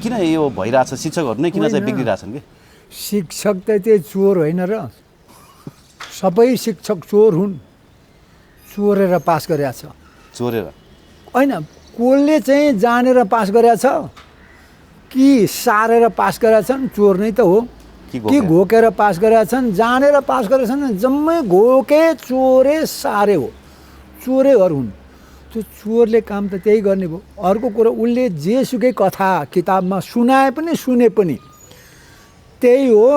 किन यो भइरहेछ, शिक्षकहरू नै किन चाहिँ बिग्रिरहेछन् कि? शिक्षक त त्यो चोर होइन र, सबै शिक्षक चोर हुन्, चोरेर पास गरेका छ। चोरेर होइन, कसले चाहिँ जानेर पास गरेका छ कि सारेर पास गरेका छन्, चोर नै त हो। कि घोकेर पास गरेका छन्, जानेर पास गरेका छन्, जम्मै घोके चोरे सारे हो, चोरेहरू हुन्। त्यो चोरले काम त त्यही गर्ने भयो। अर्को कुरो, उसले जेसुकै कथा किताबमा सुनाए पनि सुने पनि त्यही हो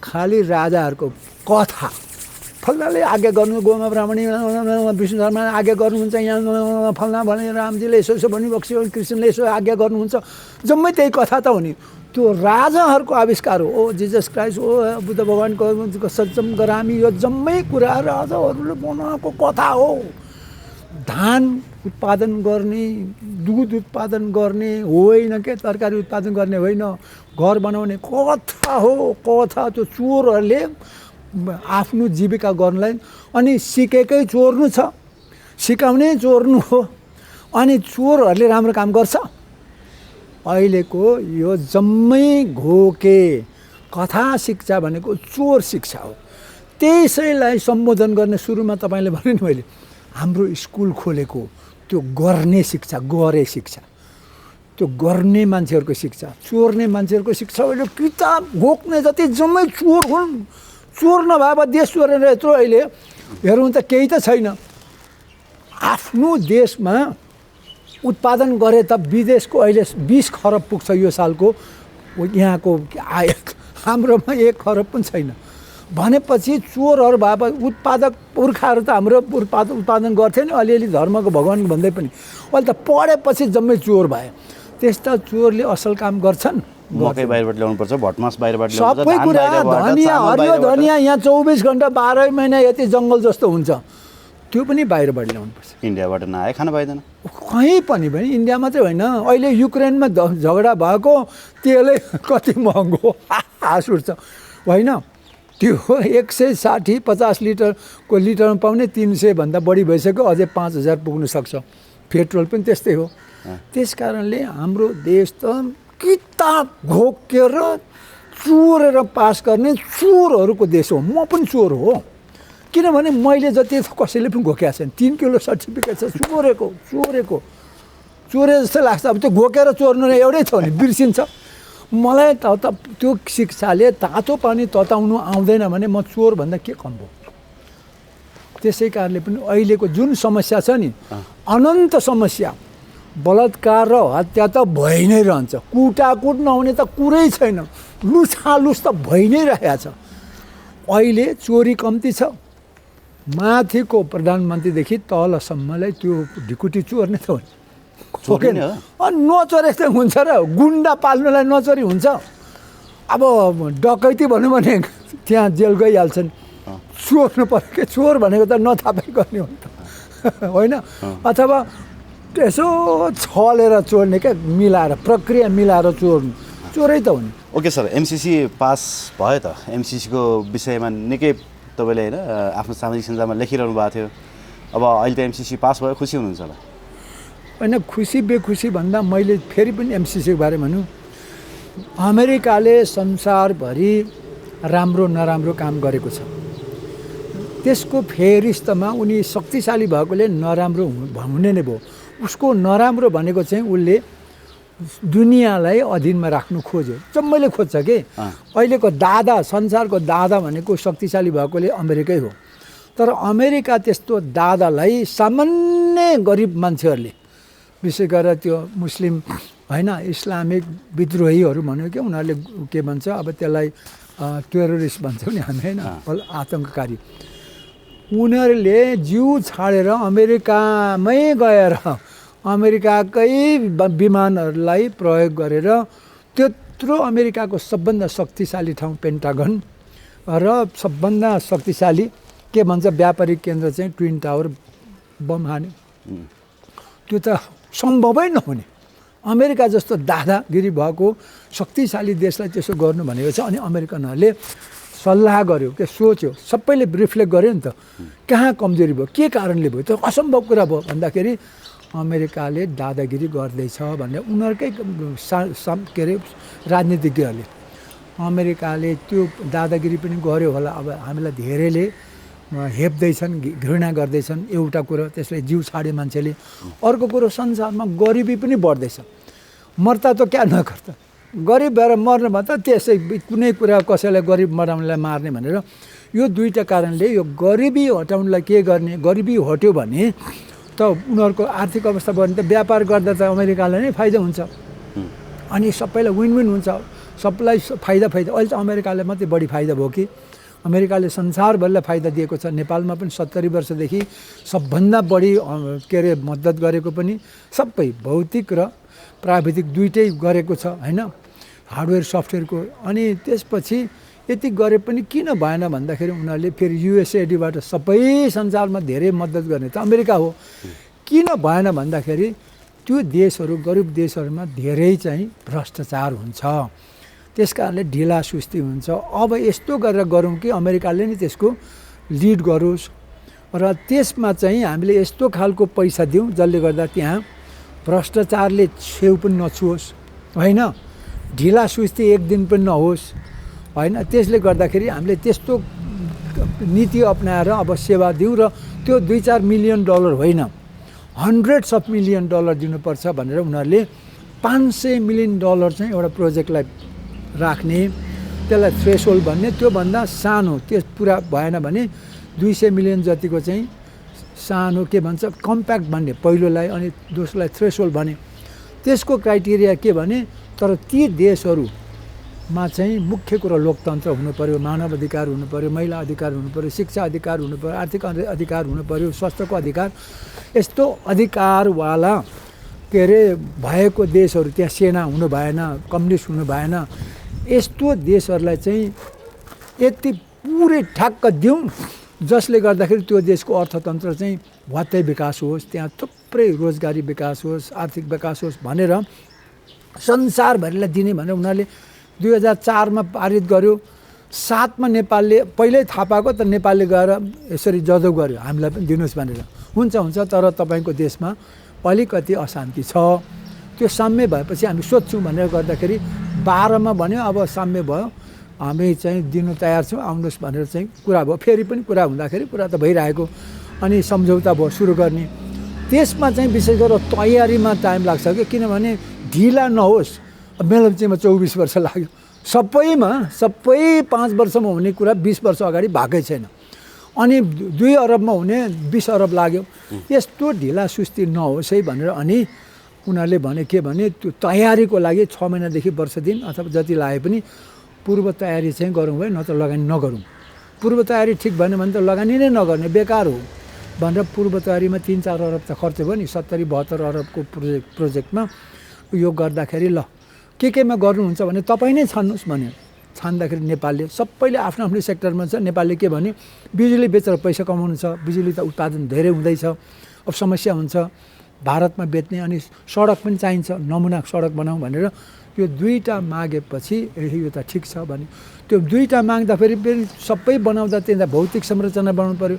खालि राजाहरूको कथा। फल्नाले आज्ञा गर्नु, गोमा ब्राह्मणी विष्णु शर्मा आज्ञा गर्नुहुन्छ, यहाँ फल्ना भने रामजीले यसो यसो भनिबक्स्यो, कृष्णले यसो आज्ञा गर्नुहुन्छ, जम्मै त्यही कथा त हो नि। त्यो राजाहरूको आविष्कार हो। ओ जिजस क्राइस्ट, ओ बुद्ध भगवान्को सत्सम गरामी, यो जम्मै कुरा राजाहरूले बनाएको कथा हो। धान उत्पादन गर्ने, दुध उत्पादन गर्ने होइन के, तरकारी उत्पादन गर्ने होइन, घर बनाउने कथा हो, कथा। त्यो चोरहरूले आफ्नो जीविका गर्नलाई, अनि सिकेकै चोर्नु छ, सिकाउने चोर्नु हो। अनि चोरहरूले राम्रो काम गर्छ। अहिलेको यो जम्मै घोके कथा शिक्षा भनेको चोर शिक्षा हो। त्यसैलाई सम्बोधन गर्ने सुरुमा तपाईँले भने नि मैले, हाम्रो स्कुल खोलेको त्यो गर्ने शिक्षा, गरे शिक्षा, त्यो गर्ने मान्छेहरूको शिक्षा, चोर्ने मान्छेहरूको शिक्षा अहिले किताब घोक्ने जति जम्मै चोर हुन्। चोर नभए अब देश चोरेर यत्रो अहिले हेरौँ त केही त छैन। आफ्नो देशमा उत्पादन गरे त विदेशको अहिले 20 खरब पुग्छ यो सालको यहाँको आयात, हाम्रोमा 1 खरब पनि छैन भनेपछि चोरहरू भए उत्पादक पुर्खाहरू त हाम्रो उत्पादन गर्थे नि अलिअलि धर्मको भगवान् भन्दै पनि, अहिले त पढेपछि जम्मै चोर भए। त्यस्ता चोरले असल काम गर्छन्। मकै बाहिरबाट ल्याउनुपर्छ, भटमास बाहिरबाट ल्याउनुपर्छ, सबै कुरा, धनिया, हरियो धनिया यहाँ 24 घण्टा 12 महिना यति जङ्गल जस्तो हुन्छ, त्यो पनि बाहिरबाट ल्याउनुपर्छ। इन्डियाबाट नआए खान पाइँदैन कहीँ पनि पनि। इन्डिया मात्रै होइन, अहिले युक्रेनमा झगडा भएको तेलै कति महँगो हाँस उठ्छ होइन। त्यो 160-50 लिटरको लिटरमा पाउने 300 भन्दा बढी भइसक्यो, अझै 5000 पुग्न सक्छ। पेट्रोल पनि त्यस्तै हो। त्यस कारणले हाम्रो देश त किताब घोकेर चोरेर पास गर्ने चोरहरूको देश हो। म पनि चोर हो, किनभने मैले जति कसैले पनि घोकेको छैन। 3 किलो सर्टिफिकेट छ, चोरेको चोरे जस्तो लाग्छ। अब त्यो घोकेर चोर्नु एउटै छ भने बिर्सिन्छ। मलाई त्यो शिक्षाले तातो पानी तताउनु आउँदैन भने म चोरभन्दा के कम हो। त्यसै कारणले पनि अहिलेको जुन समस्या छ नि, अनन्त समस्या, बलात्कार र हत्या त भइ नै रहन्छ, कुटाकुट नहुने त कुरै छैन, लुछालुस त भइ नै रहेको छ। अहिले चोरी कम्ती छ, माथिको प्रधानमन्त्रीदेखि तलसम्मलाई त्यो ढिकुटी चोर नै त हो। नचोरे चाहिँ हुन्छ र, गुन्डा पाल्नुलाई नचोरी हुन्छ। अब डकैती भन्यो भने त्यहाँ जेल गइहाल्छन्। चोर्नु पर्यो कि चोर भनेको त नथापै गर्ने हो नि त होइन। अथवा यसो छलेर चोर्ने क्या, मिलाएर प्रक्रिया मिलाएर चोर्नु, चोरै त हो नि। ओके सर, एमसिसी पास भयो त। एमसिसीको विषयमा निकै तपाईँले होइन आफ्नो सामाजिक सञ्जालमा लेखिरहनु भएको थियो। अब अहिले त एमसिसी पास भयो, खुसी हुनुहुन्छ होला? होइन, खुसी बेखुसी भन्दा मैले फेरि पनि एमसिसीको बारेमा भनौँ, अमेरिकाले संसारभरि राम्रो नराम्रो काम गरेको छ। त्यसको फेरिस्तमा उनी शक्तिशाली भएकोले नराम्रो हुने नै भयो। उसको नराम्रो भनेको चाहिँ उसले दुनियाँलाई अधीनमा राख्नु खोज्यो, जम्मैले खोज्छ कि। अहिलेको दादा, संसारको दादा भनेको शक्तिशाली भएकोले अमेरिकै हो। तर अमेरिका त्यस्तो दादालाई सामान्य गरिब मान्छेहरूले, विशेष गरेर त्यो मुस्लिम होइन इस्लामिक विद्रोहीहरू भन्यो कि, उनीहरूले के भन्छ अब त्यसलाई टेरोरिस्ट भन्छौँ नि हामी होइन, आतङ्ककारी। उनीहरूले जिउ छाडेर अमेरिकामै गएर अमेरिकाकै विमानहरूलाई प्रयोग गरेर, त्यत्रो अमेरिकाको सबभन्दा शक्तिशाली ठाउँ पेन्टागन र सबभन्दा शक्तिशाली के भन्छ व्यापारिक केन्द्र चाहिँ ट्विन टावर बम हान्यो। त्यो त सम्भवै नहुने। अमेरिका जस्तो दादागिरी भएको शक्तिशाली देशलाई त्यसो गर्नु भनेको छ। अनि अमेरिकनहरूले सल्लाह गर्यो के, सोच्यो, सबैले रिफ्लेक्ट गर्यो नि त, कहाँ कमजोरी भयो, के कारणले भयो, त्यो असम्भव कुरा भयो भन्दाखेरि अमेरिकाले दादागिरी गर्दैछ भनेर उनीहरूकै के अरे राजनीतिज्ञहरूले, अमेरिकाले त्यो दादागिरी पनि गर्यो होला। अब हामीलाई धेरैले हेप्दैछन्, घृणा गर्दैछन्, एउटा कुरो त्यसले जिउ छाडे मान्छेले। अर्को कुरो संसारमा गरिबी पनि बढ्दैछ। मर्ता त क्या नगर्दा, गरिब भएर मर्नु भयो त त्यसै कुनै कुरा कसैलाई गरिब मराउनलाई मार्ने भनेर। यो दुईवटा कारणले यो गरिबी हटाउनलाई के गर्ने, गरिबी हट्यो भने त उनीहरूको आर्थिक अवस्था बढ्ने, त व्यापार गर्दा त अमेरिकालाई नै फाइदा हुन्छ अनि सबैलाई विन विन हुन्छ। सबलाई फाइदा अहिले त अमेरिकाले मात्रै बढी फाइदा भयो कि अमेरिकाले संसारभरिलाई फाइदा दिएको छ नेपालमा पनि 70 वर्षदेखि सबभन्दा बढी के अरे मद्दत गरेको पनि सबै भौतिक र प्राविधिक दुइटै गरेको छ हैन हार्डवेयर सफ्टवेयरको अनि त्यसपछि यति गरे पनि किन भएन भन्दाखेरि उनीहरूले फेरि युएसएडीबाट सबै संसारमा धेरै मद्दत गर्ने त अमेरिका हो किन भएन भन्दाखेरि त्यो देशहरू गरिब देशहरूमा धेरै चाहिँ भ्रष्टाचार हुन्छ त्यसकारणले ढिला सुस्ती हुन्छ अब यस्तो गरेर गरौँ कि अमेरिकाले नै त्यसको लिड गरोस् र त्यसमा चाहिँ हामीले यस्तो खालको पैसा दिउँ जसले गर्दा त्यहाँ भ्रष्टाचारले छेउ पनि नछुओस् होइन ढिला सुस्ती एक दिन पनि नहोस् होइन त्यसले गर्दाखेरि हामीले त्यस्तो नीति अपनाएर अब सेवा दिउँ र त्यो $2-4 मिलियन होइन $100s of million दिनुपर्छ भनेर उनीहरूले $500 मिलियन चाहिँ एउटा प्रोजेक्टलाई राख्ने त्यसलाई थ्रेसहोल्ड भन्ने त्योभन्दा सानो त्यो पुरा भएन भने 200 मिलियन जतिको चाहिँ सानो के भन्छ कम्प्याक्ट भन्ने पहिलोलाई अनि दोस्रोलाई थ्रेसहोल्ड भने त्यसको क्राइटेरिया के भने तर ती देशहरूमा चाहिँ मुख्य कुरा लोकतन्त्र हुनु पर्यो मानव अधिकार हुनु पर्यो महिला अधिकार हुनु पर्यो शिक्षा अधिकार हुनु पर्यो आर्थिक अधिकार हुनु पर्यो स्वास्थ्यको अधिकार यस्तो अधिकारवाला के अरे भएको देशहरू त्यहाँ सेना हुनु भएन कम्युनिस्ट हुनु भएन यस्तो देशहरूलाई चाहिँ यति पुरै ठ्याक्क दिउँ जसले गर्दाखेरि त्यो देशको अर्थतन्त्र चाहिँ भत्तै विकास होस् त्यहाँ थुप्रै रोजगारी विकास होस् आर्थिक विकास होस् भनेर संसारभरिलाई दिने भनेर उनीहरूले 2004 मा पारित गर्यो 7 मा नेपालले पहिल्यै थाहा पाएको तर नेपालले गएर यसरी जजो गर्यो हामीलाई पनि दिनुहोस् भनेर हुन्छ तर तपाईँको देशमा अलिकति अशान्ति छ त्यो साम्य भएपछि हामी सोध्छौँ भनेर गर्दाखेरि 12 मा भन्यो अब साम्य भयो हामी चाहिँ दिनु तयार छौँ आउनुहोस् भनेर चाहिँ कुरा भयो फेरि पनि कुरा हुँदाखेरि कुरा त भइरहेको अनि सम्झौता भयो सुरु गर्ने त्यसमा चाहिँ विशेष गरेर तयारीमा टाइम लाग्छ कि किनभने ढिला नहोस् मेलम्चीमा 24 वर्ष लाग्यो सबै 5 वर्षमा हुने कुरा 20 वर्ष अगाडि भएकै छैन अनि 2 अरबमा हुने 20 अरब लाग्यो यस्तो ढिला सुस्ती नहोस् है भनेर अनि उनीहरूले भने के भने त्यो तयारीको लागि 6 महिनादेखि वर्ष दिन अथवा जति लागे पनि पूर्व तयारी चाहिँ गरौँ है नत्र लगानी नगरौँ पूर्व तयारी ठिक भएन भने त लगानी नै नगर्ने बेकार हो भनेर पूर्व तयारीमा 3-4 अरब त खर्च भयो नि 70-72 अरबको प्रोजेक्टमा यो गर्दाखेरि ल केमा गर्नुहुन्छ भने तपाईँ नै छान्नुहोस् भन्यो छान्दाखेरि नेपालले सबैले आफ्नो आफ्नो सेक्टरमा छ नेपालले के भने बिजुली बेचेर पैसा कमाउनु छ बिजुली त उत्पादन धेरै हुँदैछ अब समस्या हुन्छ भारतमा बेच्ने अनि सडक पनि चाहिन्छ नमुना सडक बनाऊ भनेर यो दुईटा मागेपछि यो त ठिक छ भने त्यो दुईटा माग्दा फेरि सबै बनाउँदा त्यहाँ भौतिक संरचना बनाउनु पर्यो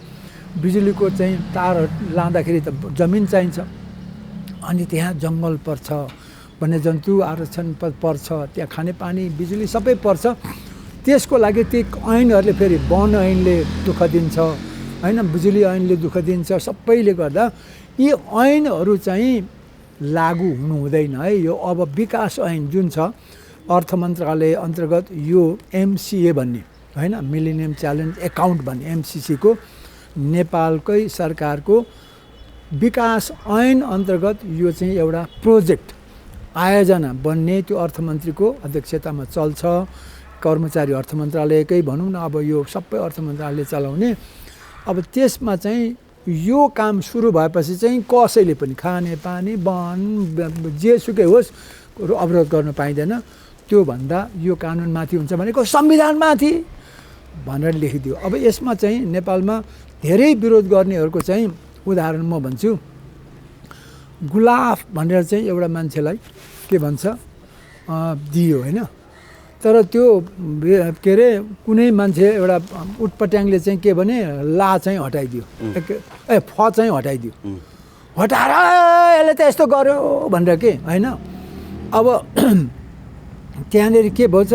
बिजुलीको चाहिँ तार लाँदाखेरि त जमिन चाहिन्छ अनि त्यहाँ जङ्गल पर्छ वन्यजन्तु आरक्षण पर्छ त्यहाँ खानेपानी बिजुली सबै पर्छ त्यसको लागि ती ऐनहरूले फेरि वन ऐनले दुःख दिन्छ हैन बिजुली ऐनले दुःख दिन्छ सबैले गर्दा यी ऐनहरू चाहिँ लागू हुनु हुँदैन है यो अब विकास ऐन जुन छ अर्थ मन्त्रालय अन्तर्गत यो एमसिए भन्ने हैन मिलेनियम च्यालेन्ज एकाउन्ट भन्ने एमसिसी को नेपालकै सरकारको विकास ऐन अन्तर्गत यो चाहिँ एउटा प्रोजेक्ट आयोजना बन्ने त्यो अर्थमन्त्रीको अध्यक्षतामा चल्छ कर्मचारी अर्थ मन्त्रालयकै भनौँ न अब यो सबै अर्थ मन्त्रालयले चलाउने अब त्यसमा चाहिँ यो काम सुरु भएपछि चाहिँ कसैले पनि खाने पानी वन जेसुकै होस् अवरोध गर्न पाइँदैन त्यो भन्दा यो कानुन माथि हुन्छ भनेको संविधान माथि भनेर लेखिदियो अब यसमा चाहिँ नेपालमा धेरै विरोध गर्नेहरूको चाहिँ उदाहरण म भन्छु गुलाफ भनेर चाहिँ एउटा मान्छेलाई के भन्छ दियो हैन तर त्यो के अरे कुनै मान्छे एउटा उटपट्याङले चाहिँ के भने ला चाहिँ हटाइदियो फ चाहिँ हटाइदियो हटाएर यसले त यस्तो गर्यो भनेर के हैन अब त्यहाँनिर के भन्छ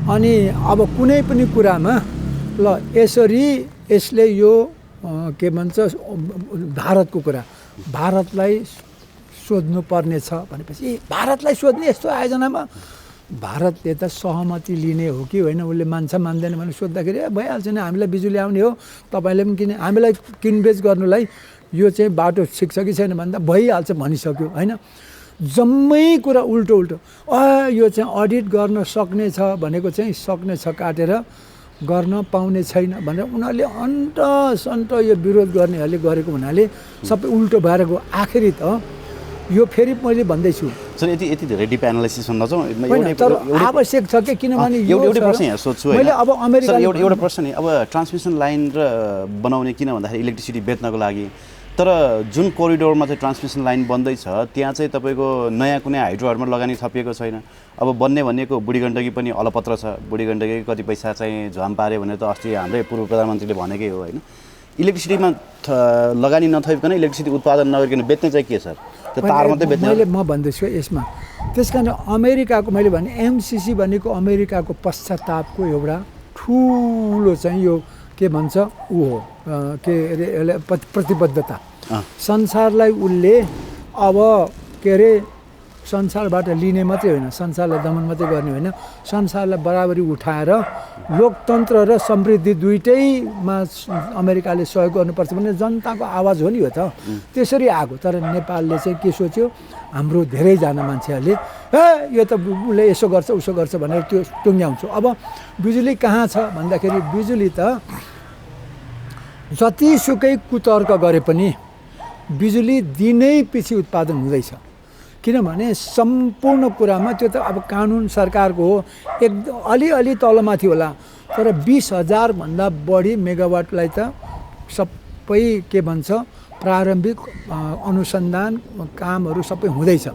अनि अब कुनै पनि कुरामा ल यसरी यसले यो के भन्छ भारतको कुरा भारतलाई सोध्नु पर्ने छ भनेपछि भारतलाई सोध्ने यस्तो आयोजनामा भारतले त सहमति लिने हो कि होइन उसले मान्छ मान्दैन भने सोद्धाखेरि भइहाल्छ नि हामीलाई बिजुली आउने हो तपाईँले पनि किन हामीलाई किनबेच गर्नुलाई यो चाहिँ बाटो ठिक छ कि छैन भन्दा भइहाल्छ भनिसक्यो होइन जम्मै कुरा उल्टो यो चाहिँ अडिट गर्न सक्ने छ भनेको चाहिँ सक्ने छ काटेर गर्न पाउने छैन भनेर उनीहरूले अन्त यो विरोध गर्नेहरूले गरेको हुनाले सबै उल्टो भएर गयो। आखिरी त यो फेरि मैले भन्दैछु सर यति धेरै डिप एनालाइसिस नजाउँ तर आवश्यक छ कि किनभने एउटा प्रश्न यहाँ सोध्छु मैले अब अमेरिका एउटा प्रश्न नि अब ट्रान्समिसन लाइन र बनाउने किन भन्दाखेरि इलेक्ट्रिसिटी बेच्नको लागि तर जुन कोरिडोरमा चाहिँ ट्रान्समिसन लाइन बन्दैछ त्यहाँ चाहिँ तपाईँको नयाँ कुनै हाइड्रो हार्बर लगानी थपिएको छैन। अब बन्ने भनेको बुढी गण्डकी पनि अलपत्र छ, बुढी गण्डकी कति पैसा चाहिँ झ्वाम पारे भनेर त अस्ति हाम्रै पूर्व प्रधानमन्त्रीले भनेकै हो होइन। इलेक्ट्रिसिटीमा लगानी नथपिकन इलेक्ट्रिसिटी उत्पादन नगरिकन बेच्ने चाहिँ के सर त्यो तार मात्रै बेच्ने म भन्दैछु यसमा। त्यस कारण अमेरिकाको मैले भने एमसिसी भनेको अमेरिकाको पश्चातापको एउटा ठुलो चाहिँ यो के भन्छ ऊ हो के अरे यसलाई प्रतिबद्धता। संसारलाई उसले अब के अरे संसारबाट लिने मात्रै होइन, संसारलाई दमन मात्रै गर्ने होइन, संसारलाई बराबरी उठाएर लोकतन्त्र र समृद्धि दुइटैमा अमेरिकाले सहयोग गर्नुपर्छ भन्ने जनताको आवाज हो नि यो त। त्यसरी आएको। तर नेपालले चाहिँ के सोच्यो, हाम्रो धेरैजना मान्छेहरूले यो त उसले यसो गर्छ उसो गर्छ भनेर त्यो टुङ्ग्याउँछ। अब बिजुली कहाँ छ भन्दाखेरि बिजुली त जतिसुकै कुतर्क गरे पनि बिजुली दिनै पछि उत्पादन हुँदैछ। किनभने सम्पूर्ण कुरामा त्यो त अब कानुन सरकारको हो, अलि तलमाथि होला, तर 20,000 भन्दा बढी मेगावाटलाई त सबै के भन्छ प्रारम्भिक अनुसन्धान कामहरू सबै हुँदैछ।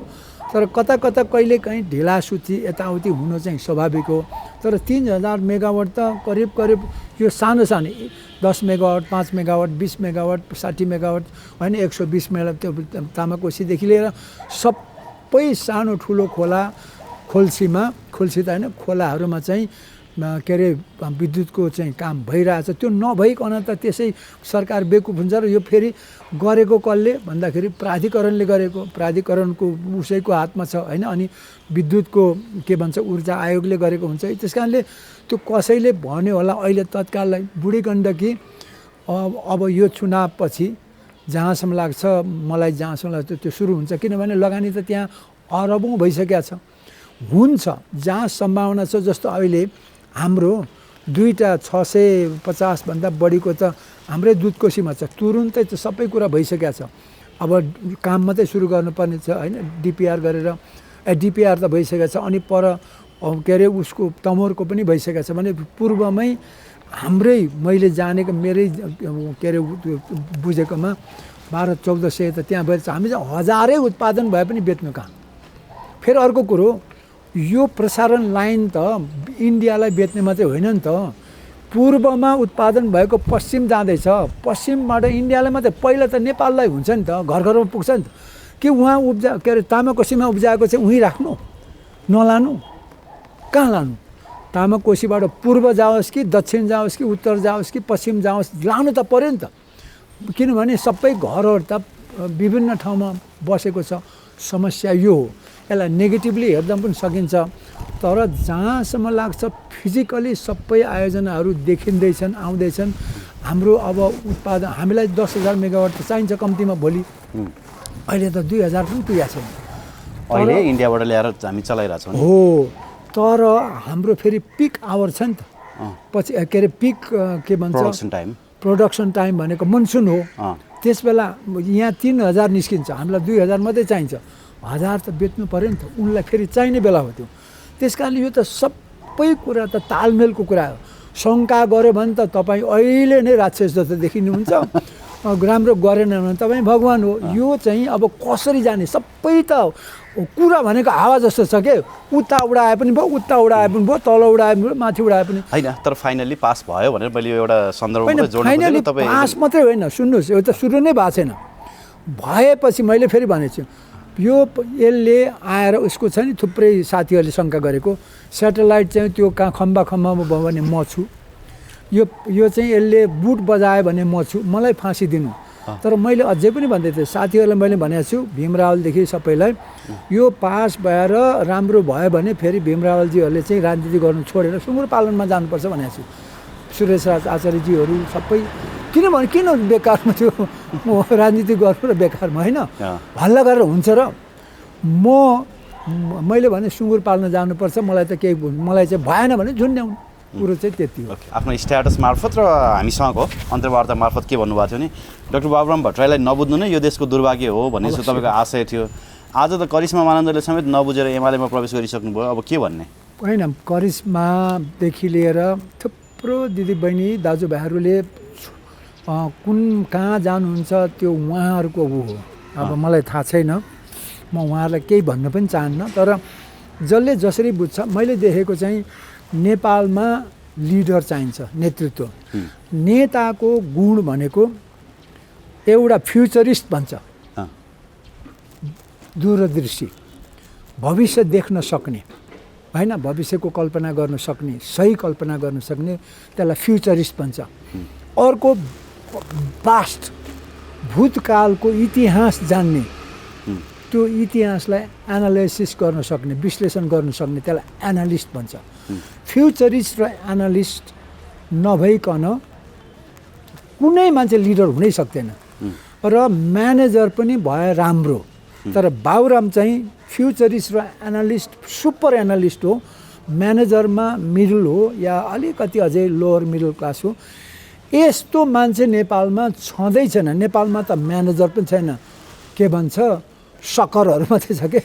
तर कता कहिलेकाहीँ ढिलासुची यताउति हुनु चाहिँ स्वाभाविक हो। तर 3,000 मेगावाट त करिब यो सानो 10 मेगावाट, 5 मेगावाट, 20 मेगावाट, 60 मेगावाट होइन, 120 मेगावाट त्यो तामाकोसीदेखि लिएर सबै सानो ठुलो खोल्सी त होइन खोलाहरूमा चाहिँ के अरे विद्युतको चाहिँ काम भइरहेछ। त्यो नभइकन त त्यसै सरकार बेकुफ हुन्छ र यो फेरि गरेको कसले भन्दाखेरि प्राधिकरणले गरेको, प्राधिकरणको उसैको हातमा छ होइन। अनि विद्युतको के भन्छ ऊर्जा आयोगले गरेको हुन्छ। त्यस कारणले त्यो कसैले भन्यो होला अहिले तत्काललाई बुढी गण्डकी अब यो चुनावपछि जहाँसम्म लाग्छ मलाई जहाँसम्म लाग्छ त्यो सुरु हुन्छ। किनभने लगानी त त्यहाँ अरबौँ भइसकेको छ। हुन्छ जहाँ सम्भावना छ, जस्तो अहिले हाम्रो 650 भन्दा बढीको त हाम्रै दुधकोसीमा छ, तुरुन्तै त सबै कुरा भइसकेको छ। अब काम मात्रै सुरु गर्नुपर्ने छ होइन। डिपिआर गरेर डिपिआर त भइसकेको छ। अनि पर के अरे उसको तमोरको पनि भइसकेको छ भने पूर्वमै हाम्रै मैले जानेको मेरै के अरे बुझेकोमा 1200-1400 त त्यहाँ भएछ। हामी चाहिँ 1000 उत्पादन भए पनि बेच्नु कहाँ। फेरि अर्को कुरो यो प्रसारण लाइन त इन्डियालाई बेच्ने मात्रै होइन नि त, पूर्वमा उत्पादन भएको पश्चिम जाँदैछ, पश्चिमबाट इन्डियालाई मात्रै पहिला त नेपाललाई हुन्छ नि त, घर घरमा पुग्छ नि त। कि उहाँ के अरे तामाकोसीमा उब्जाएको चाहिँ उहीँ राख्नु नलानु, कहाँ लानु? तामाकोसीबाट पूर्व जाओस् कि दक्षिण जाओस् कि उत्तर जाओस् कि पश्चिम जाओस्, लानु त पर्यो नि त। किनभने सबै घरहरू त विभिन्न ठाउँमा बसेको छ। समस्या यो हो। यसलाई नेगेटिभली हेर्दा पनि सकिन्छ, तर जहाँसम्म लाग्छ फिजिकली सबै आयोजनाहरू देखिँदैछन्, आउँदैछन्। हाम्रो अब उत्पादन हामीलाई 10,000 मेगावाट त चाहिन्छ कम्तीमा भोलि। अहिले त 2,000 पनि पुगेको छैन। अहिले इन्डियाबाट ल्याएर हामी चलाइरहेछौँ हो। तर हाम्रो फेरि पिक आवर छ नि त, पछि के अरे पिक के भन्छ प्रोडक्सन टाइम भनेको मनसुन हो। त्यस बेला यहाँ 3,000 निस्किन्छ, हामीलाई 2,000 मात्रै चाहिन्छ। 1000 त बेच्नु पऱ्यो नि त, उनलाई फेरि चाहिने बेला हो त्यो। त्यस कारणले यो त सबै कुरा त तालमेलको कुरा हो। शङ्का गऱ्यो भने त तपाईँ अहिले नै राक्षस जस्तो देखिनुहुन्छ, राम्रो गरेन भने तपाईँ भगवान् हो। यो चाहिँ अब कसरी जाने, सबै त कुरा भनेको हावा जस्तो छ के, उता उडाए पनि भयो, उता उडाए पनि भयो, तल उडाए पनि भयो, माथि उडाए पनि होइन। तर फाइनली पास भयो भनेर मैले यो एउटा सन्दर्भमा जोड्नु फाइनली पास मात्रै होइन, सुन्नुहोस् यो त सुरु नै भएको छैन। भएपछि मैले फेरि भनेको छु यो यसले आएर उसको छ नि थुप्रै साथीहरूले शङ्का गरेको सेटेलाइट चाहिँ त्यो कहाँ खम्बामा भयो भने म छु, यो चाहिँ यसले बुट बजायो भने म छु, मलाई फाँसी दिनु। तर मैले अझै पनि भन्दै थिएँ साथीहरूलाई, मैले भनेको छु भीम रावलदेखि सबैलाई, यो पास भएर राम्रो भयो भने फेरि भीम रावलजीहरूले चाहिँ राजनीति गर्नु छोडेर सुँगुर पालनमा जानुपर्छ भनेको छु। सुरेश राज आचार्यजीहरू सबै किनभने किन बेकारमा त्यो राजनीति गर्नु र बेकारमा होइन, हल्ला गरेर हुन्छ र मैले भने सुँगुर पाल्न जानुपर्छ, मलाई त केही मलाई चाहिँ भएन भने झुन्ड्याउनु, कुरो चाहिँ त्यति हो। आफ्नो स्ट्याटस मार्फत र हामीसँगको अन्तर्वार्ता मार्फत के भन्नुभएको थियो नि, डाक्टर बाबुराम भट्टराईलाई नबुझ्नु नै यो देशको दुर्भाग्य हो भन्ने चाहिँ तपाईँको आशय थियो। आज त करिश्मा मानन्दले समेत नबुझेर एमालेमा प्रवेश गरिसक्नुभयो, अब के भन्ने? होइन, करिश्मादेखि लिएर थुप्रो दिदीबहिनी दाजुभाइहरूले कहाँ जानुहुन्छ त्यो उहाँहरूको हो। अब मलाई थाहा छैन, म उहाँहरूलाई केही भन्न पनि चाहन्न। तर जसले जसरी बुझ्छ, मैले देखेको चाहिँ नेपालमा लिडर चाहिन्छ, नेतृत्व। नेताको गुण भनेको एउटा फ्युचरिस्ट भन्छ, दूरदृष्टि, भविष्य देख्न सक्ने, होइन, भविष्यको कल्पना गर्न सक्ने, सही कल्पना गर्न सक्ने, त्यसलाई फ्युचरिस्ट भन्छ। अर्को पास्ट, भूतकालको इतिहास जान्ने, त्यो इतिहासलाई एनालाइसिस गर्न सक्ने, विश्लेषण गर्न सक्ने, त्यसलाई एनालिस्ट भन्छ। फ्युचरिस्ट र एनालिस्ट नभइकन कुनै मान्छे लिडर हुनै सक्दैन। र म्यानेजर पनि भए राम्रो, तर बाबुराम चाहिँ फ्युचरिस्ट र एनालिस्ट, सुपर एनालिस्ट हो। म्यानेजरमा मिडल हो या अलिकति अझै लोवर मिडल क्लास हो। यस्तो मान्छे नेपालमा छँदै छैन। नेपालमा त म्यानेजर पनि छैन, के भन्छ, सकरहरू मात्रै छ, के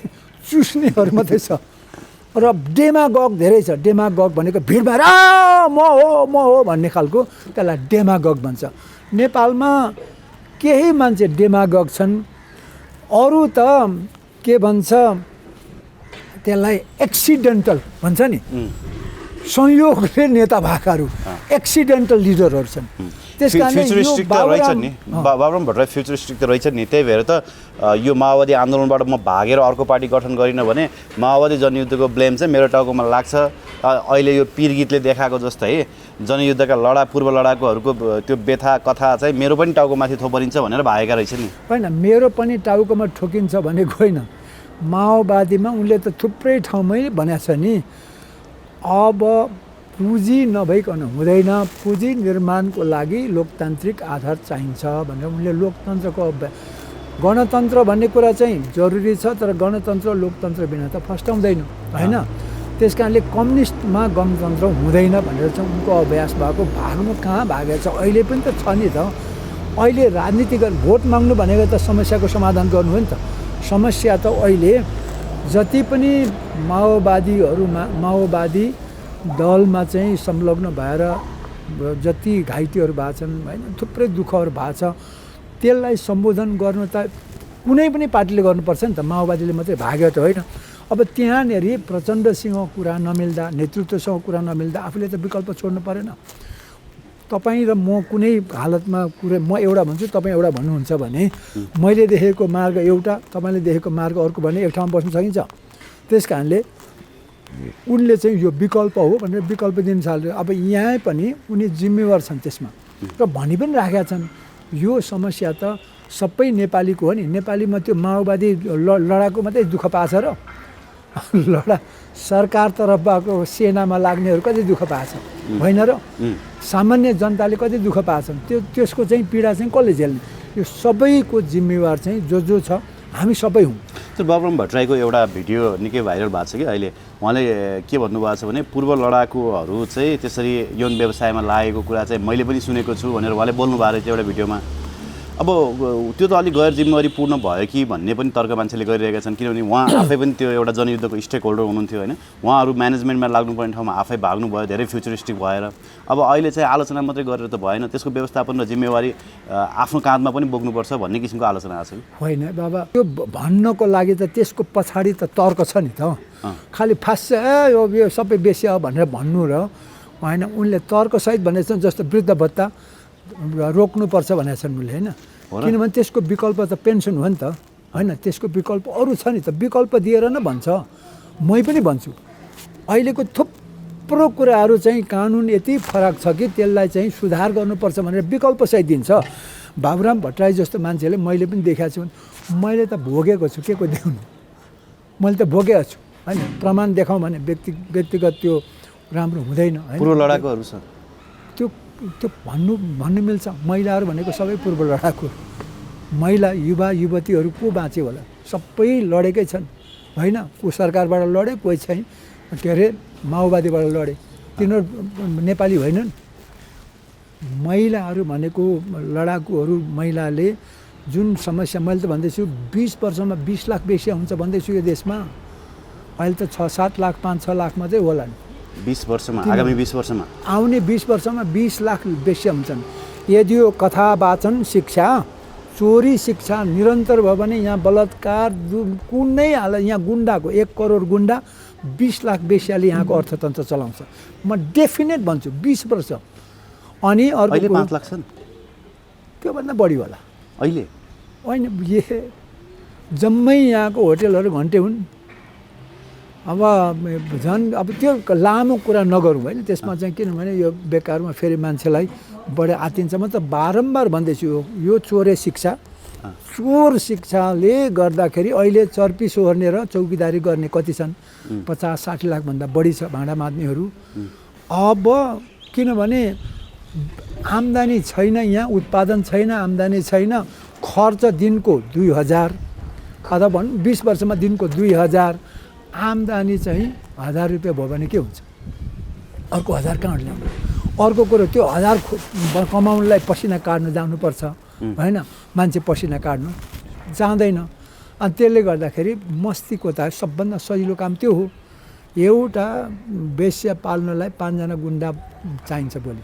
चुस्नेहरू मात्रै छ। र डेमागग धेरै छ। डेमागग भनेको भिडभाड म हो भन्ने खालको, त्यसलाई डेमागग भन्छ। नेपालमा केही मान्छे डेमागग छन्, अरू त के भन्छ त्यसलाई एक्सिडेन्टल भन्छ नि, संयोगले नेता भएकाहरू एक्सिडेन्टल लिडरहरू छन्। फ्युचरिस्टिक त रहेछ नि, बाबुराम भट्टराई फ्युचरिस्टिक त रहेछ नि। त्यही भएर त यो माओवादी आन्दोलनबाट म भागेर अर्को पार्टी गठन गरिनँ भने माओवादी जनयुद्धको ब्लेम चाहिँ मेरो टाउकोमा लाग्छ। अहिले यो पीर गीतले देखाएको जस्तै जनयुद्धका पूर्व लडाकुहरूको त्यो व्यथा कथा चाहिँ मेरो पनि टाउकोमाथि थोपरिन्छ भनेर भागेका रहेछ नि। होइन, मेरो पनि टाउकोमा ठोकिन्छ भनेको होइन। माओवादीमा उनले त थुप्रै ठाउँमै भनेको छ नि, अब पुँजी नभइकन हुँदैन, पुँजी निर्माणको लागि लोकतान्त्रिक आधार चाहिन्छ भनेर उनले लोकतन्त्रको गणतन्त्र भन्ने कुरा चाहिँ जरुरी छ, तर गणतन्त्र लोकतन्त्र बिना त फस्टाउँदैन, होइन। त्यस कारणले कम्युनिस्टमा गणतन्त्र हुँदैन भनेर चाहिँ उनको अभ्यास भएको। भाग्नु कहाँ भागेको छ, अहिले पनि त छ नि त। अहिले राजनीति भोट माग्नु भनेको त समस्याको समाधान गर्नु हो नि त। समस्या त अहिले जति पनि माओवादी दलमा चाहिँ संलग्न भएर जति घाइतेहरू भएको छन्, होइन, थुप्रै दुःखहरू भएको छ, त्यसलाई सम्बोधन गर्नु त कुनै पनि पार्टीले गर्नुपर्छ नि त। माओवादीले मात्रै भाग्यो त होइन। अब त्यहाँनिर प्रचण्डसँग कुरा नमिल्दा, नेतृत्वसँग कुरा नमिल्दा आफूले त विकल्प छोड्नु परेन। तपाईँ र म कुनै हालतमा म एउटा भन्छु, तपाईँ एउटा भन्नुहुन्छ भने मैले देखेको मार्ग एउटा, तपाईँले देखेको मार्ग अर्को भने एक ठाउँमा बस्न सकिन्छ। त्यस कारणले उनले चाहिँ यो विकल्प हो भनेर विकल्प दिन थाल्यो। अब यहाँ पनि उनी जिम्मेवार छन् त्यसमा र भनि पनि राखेका छन्। यो समस्या त सबै नेपालीको हो नि। नेपालीमा त्यो माओवादी लडाकु मात्रै दुःख पाछ र सरकार तर्फबाट सेनामा लाग्नेहरू कति दुःख पाछ, होइन र? सामान्य जनताले कति दुःख पाछन्, त्यसको चाहिँ पीडा चाहिँ कसले झेल्ने? यो सबैको जिम्मेवार चाहिँ जो छ, हामी सबै हौँ। त्यो बाबुराम भट्टराईको एउटा भिडियो निकै भाइरल भएको छ कि अहिले। उहाँले के भन्नुभएको छ भने पूर्व लडाकुहरू चाहिँ त्यसरी यौन व्यवसायमा लागेको कुरा चाहिँ मैले पनि सुनेको छु भनेर उहाँले बोल्नु भएको रहेछ एउटा भिडियोमा। अब त्यो त अलिक गैर जिम्मेवारीपूर्ण भयो कि भन्ने पनि तर्क मान्छेले गरिरहेका छन्, किनभने उहाँ आफै पनि त्यो एउटा जनयुद्धको स्टेक होल्डर हुनुहुन्थ्यो, होइन। उहाँहरू म्यानेजमेन्टमा लाग्नुपर्ने ठाउँमा आफै भाग्नुभयो, धेरै फ्युचरिस्टिक भएर। अब अहिले चाहिँ आलोचना मात्रै गरेर त भएन, त्यसको व्यवस्थापन र जिम्मेवारी आफ्नो काँधमा पनि बोक्नुपर्छ भन्ने किसिमको आलोचना आएको छ। होइन बाबा, त्यो भन्नको लागि त त्यसको पछाडि त तर्क छ नि त। खालि फास यो सबै बेसी हो भनेर भन्नु र होइन, उनले तर्कसहित भनेको छन्। जस्तो वृद्ध भत्ता रोक्नुपर्छ भनेको छन् उनले, होइन। किनभने त्यसको विकल्प त पेन्सन हो नि त, होइन। त्यसको विकल्प अरू छ नि त, विकल्प दिएर नै भन्छ। मै पनि भन्छु अहिलेको थुप्रो कुराहरू चाहिँ कानुन यति फरक छ कि त्यसलाई चाहिँ सुधार गर्नुपर्छ भनेर विकल्पसहित दिन्छ। बाबुराम भट्टराई जस्तो मान्छेले मैले पनि देखाएको छु, मैले त भोगेको छु, के को देख्नु, मैले त भोगेको छु, होइन। प्रमाण देखाउँ भने व्यक्तिगत त्यो राम्रो हुँदैन, होइन। पूर्व लडाकुहरू छ, त्यो भन्नु मिल्छ। महिलाहरू भनेको सबै पूर्व लडाकु, महिला युवा युवतीहरू को बाँच्यो होला, सबै लडेकै छन्। होइन, को सरकारबाट लडे, कोही चाहिँ के अरे माओवादीबाट लडे, तिनीहरू नेपाली होइनन्। महिलाहरू भनेको लडाकुहरू, महिलाले जुन समस्या, मैले त भन्दैछु 20 वर्षमा 20 लाख बेसी हुन्छ भन्दैछु यो देशमा। अहिले त 6-7 लाख 5-6 लाख मात्रै होला नि 20 वर्षमा, आगामी 20 वर्षमा, आउने 20 वर्षमा 20 लाख बेसी हुन्छन्। यदि यो कथा वाचन शिक्षा, चोरी शिक्षा निरन्तर भयो भने यहाँ बलात्कार कुनै हाल, यहाँ गुन्डाको 1 करोड गुन्डा 20 लाख बेसीले यहाँको अर्थतन्त्र चलाउँछ। म डेफिनेट भन्छु 20 वर्ष। अनि अर्को अहिले 5 लाख छन्, त्योभन्दा बढी होला अहिले। होइन, जम्मै यहाँको होटेलहरू घन्टे हुन्। अब झन् अब त्यो लामो कुरा नगरौँ होइन, त्यसमा चाहिँ किनभने यो बेकारमा फेरि मान्छेलाई बढी आतिन्छ। म त बारम्बार भन्दैछु यो चोरे शिक्षा, चोर शिक्षाले गर्दाखेरि अहिले चर्पी सोहोर्ने र चौकीदारी गर्ने कति छन्? 50-60 लाखभन्दा बढी छ भाँडा माझ्नेहरू। अब किनभने आम्दानी छैन, यहाँ उत्पादन छैन, आम्दानी छैन, खर्च दिनको 2000 अथवा भनौँ 20 वर्षमा दिनको 2000, आम्दानी चाहिँ 1000 रुपियाँ भयो भने के हुन्छ? अर्को 1000 कहाँबाट ल्याउनु? अर्को कुरो त्यो 1000 कमाउनलाई पसिना काट्नु जानुपर्छ होइन, मान्छे पसिना काट्नु जाँदैन। अनि त्यसले गर्दाखेरि मस्तीको त सबभन्दा सजिलो काम त्यो हो। एउटा वेश्या पाल्नलाई 5 जना गुन्डा चाहिन्छ भोलि,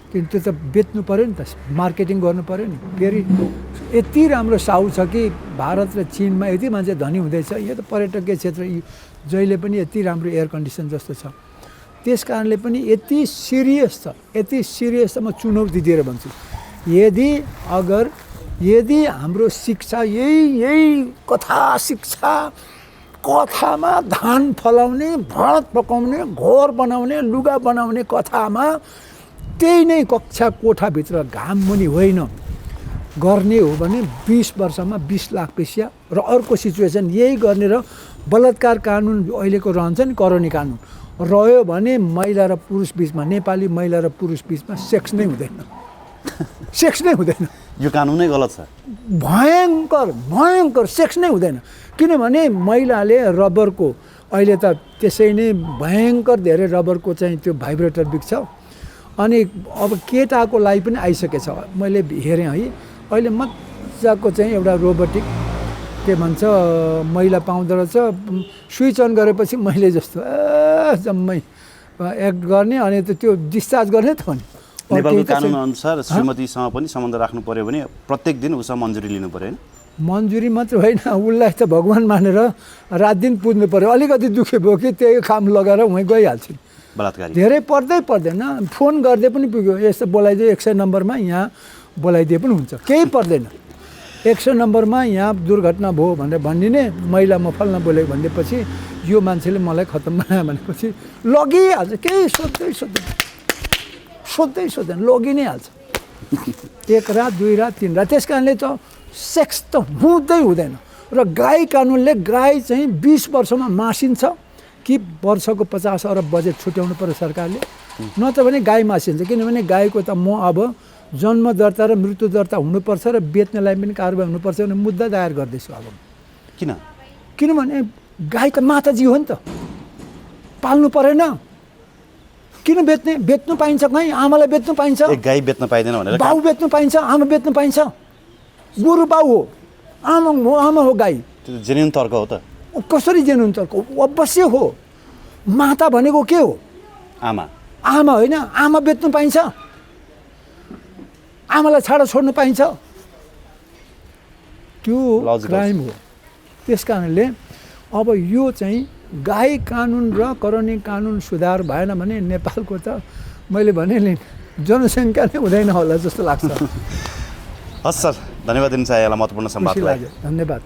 किन त्यो त बेच्नु पऱ्यो नि त, मार्केटिङ गर्नु पऱ्यो नि। फेरि यति राम्रो साउ छ कि भारत र चिनमा यति मान्छे धनी हुँदैछ। यो त पर्यटकीय क्षेत्र जहिले पनि यति राम्रो एयर कन्डिसन जस्तो छ, त्यस कारणले पनि यति सिरियस छ, यति सिरियस छ। म चुनौती दिएर भन्छु, यदि हाम्रो शिक्षा यही कथा शिक्षा, कथामा धान फलाउने, भात पकाउने, घर बनाउने, लुगा बनाउने कथामा त्यही नै कक्षा कोठाभित्र घाम मुनि होइन गर्ने हो भने 20 वर्षमा 20 लाख पैसा। र अर्को सिचुएसन यही गर्ने र बलात्कार कानुन अहिलेको रहन्छ नि, करोनी कानुन रह्यो भने महिला र पुरुष बिचमा, नेपाली महिला र पुरुष बिचमा सेक्स नै हुँदैन, सेक्स नै हुँदैन। यो कानुनै गलत छ, भयङ्कर सेक्स नै हुँदैन। किनभने महिलाले रबरको अहिले त त्यसै नै भयङ्कर धेरै रबरको चाहिँ त्यो भाइब्रेटर बिक्छ। अनि अब केटाको लागि पनि आइसकेछ, मैले हेरेँ है, अहिले मजाको चाहिँ एउटा रोबोटिक के भन्छ महिला पाउँदो रहेछ, स्विच अन गरेपछि मैले जस्तो जम्मै एक्ट गर्ने अनि त्यो डिस्चार्ज गर्ने त नि। नेपालको कानुन अनुसार श्रीमतीसँग पनि सम्बन्ध राख्नु पर्यो भने प्रत्येक दिन उसँग मन्जुरी लिनु पर्यो होइन? मन्जुरी मात्र होइन, उसलाई त भगवान् मानेर रात दिन पुज्नु पर्यो। अलिकति दुःखी भयो कि त्यही काम लगाएर उहीँ गइहाल्छु। बलात्कारी धेरै पर्दैन, फोन गर्दै पनि पुग्यो, यस्तो बोलाइदियो 100 नम्बरमा, यहाँ बोलाइदिए पनि हुन्छ, केही पर्दैन। 100 नम्बरमा यहाँ दुर्घटना भयो भनेर भनिदिने, महिला म फल्न बोलेको भनिदिएपछि यो मान्छेले मलाई खत्तम बनायो भनेपछि लगिहाल्छ, केही सोध्दैन लगी नै हाल्छ। 1 रात 2 रात 3 रात। त्यस कारणले त सेक्स त हुँदैन। र गाई कानुनले गाई चाहिँ 20 वर्षमा मासिन्छ कि वर्षको 50 अरब बजेट छुट्याउनु पर्यो सरकारले, नत्र भने गाई मासिन्छ। किनभने गाईको त म अब जन्म दर्ता र मृत्यु दर्ता हुनुपर्छ र बेच्नलाई पनि कारबाही हुनुपर्छ भने मुद्दा दायर गर्दैछु अब। किनभने गाई त माताजी हो नि त, पाल्नु परेन? किन बेच्नु पाइन्छ? कहीँ आमालाई बेच्नु पाइन्छ? गाई बेच्न पाइँदैन भनेर बाउ बेच्नु पाइन्छ, आमा बेच्नु पाइन्छ? गोरु बाउ हो, आमा हो गाई। त्यो जेन्युन तर्क हो त? कसरी जेन्युन तर्क? अवश्य हो। माता भनेको के हो? आमा होइन? आमा बेच्नु पाइन्छ? आमालाई छोड्नु पाइन्छ? त्यो क्राइम हो। त्यस कारणले अब यो चाहिँ गाई कानुन र करोनी कानुन सुधार भएन भने नेपालको त मैले भने नि जनसङ्ख्या नै हुँदैन होला जस्तो लाग्छ। हस् सर, धन्यवाद दिन चाहे महत्त्वपूर्ण संवादलाई। धन्यवाद।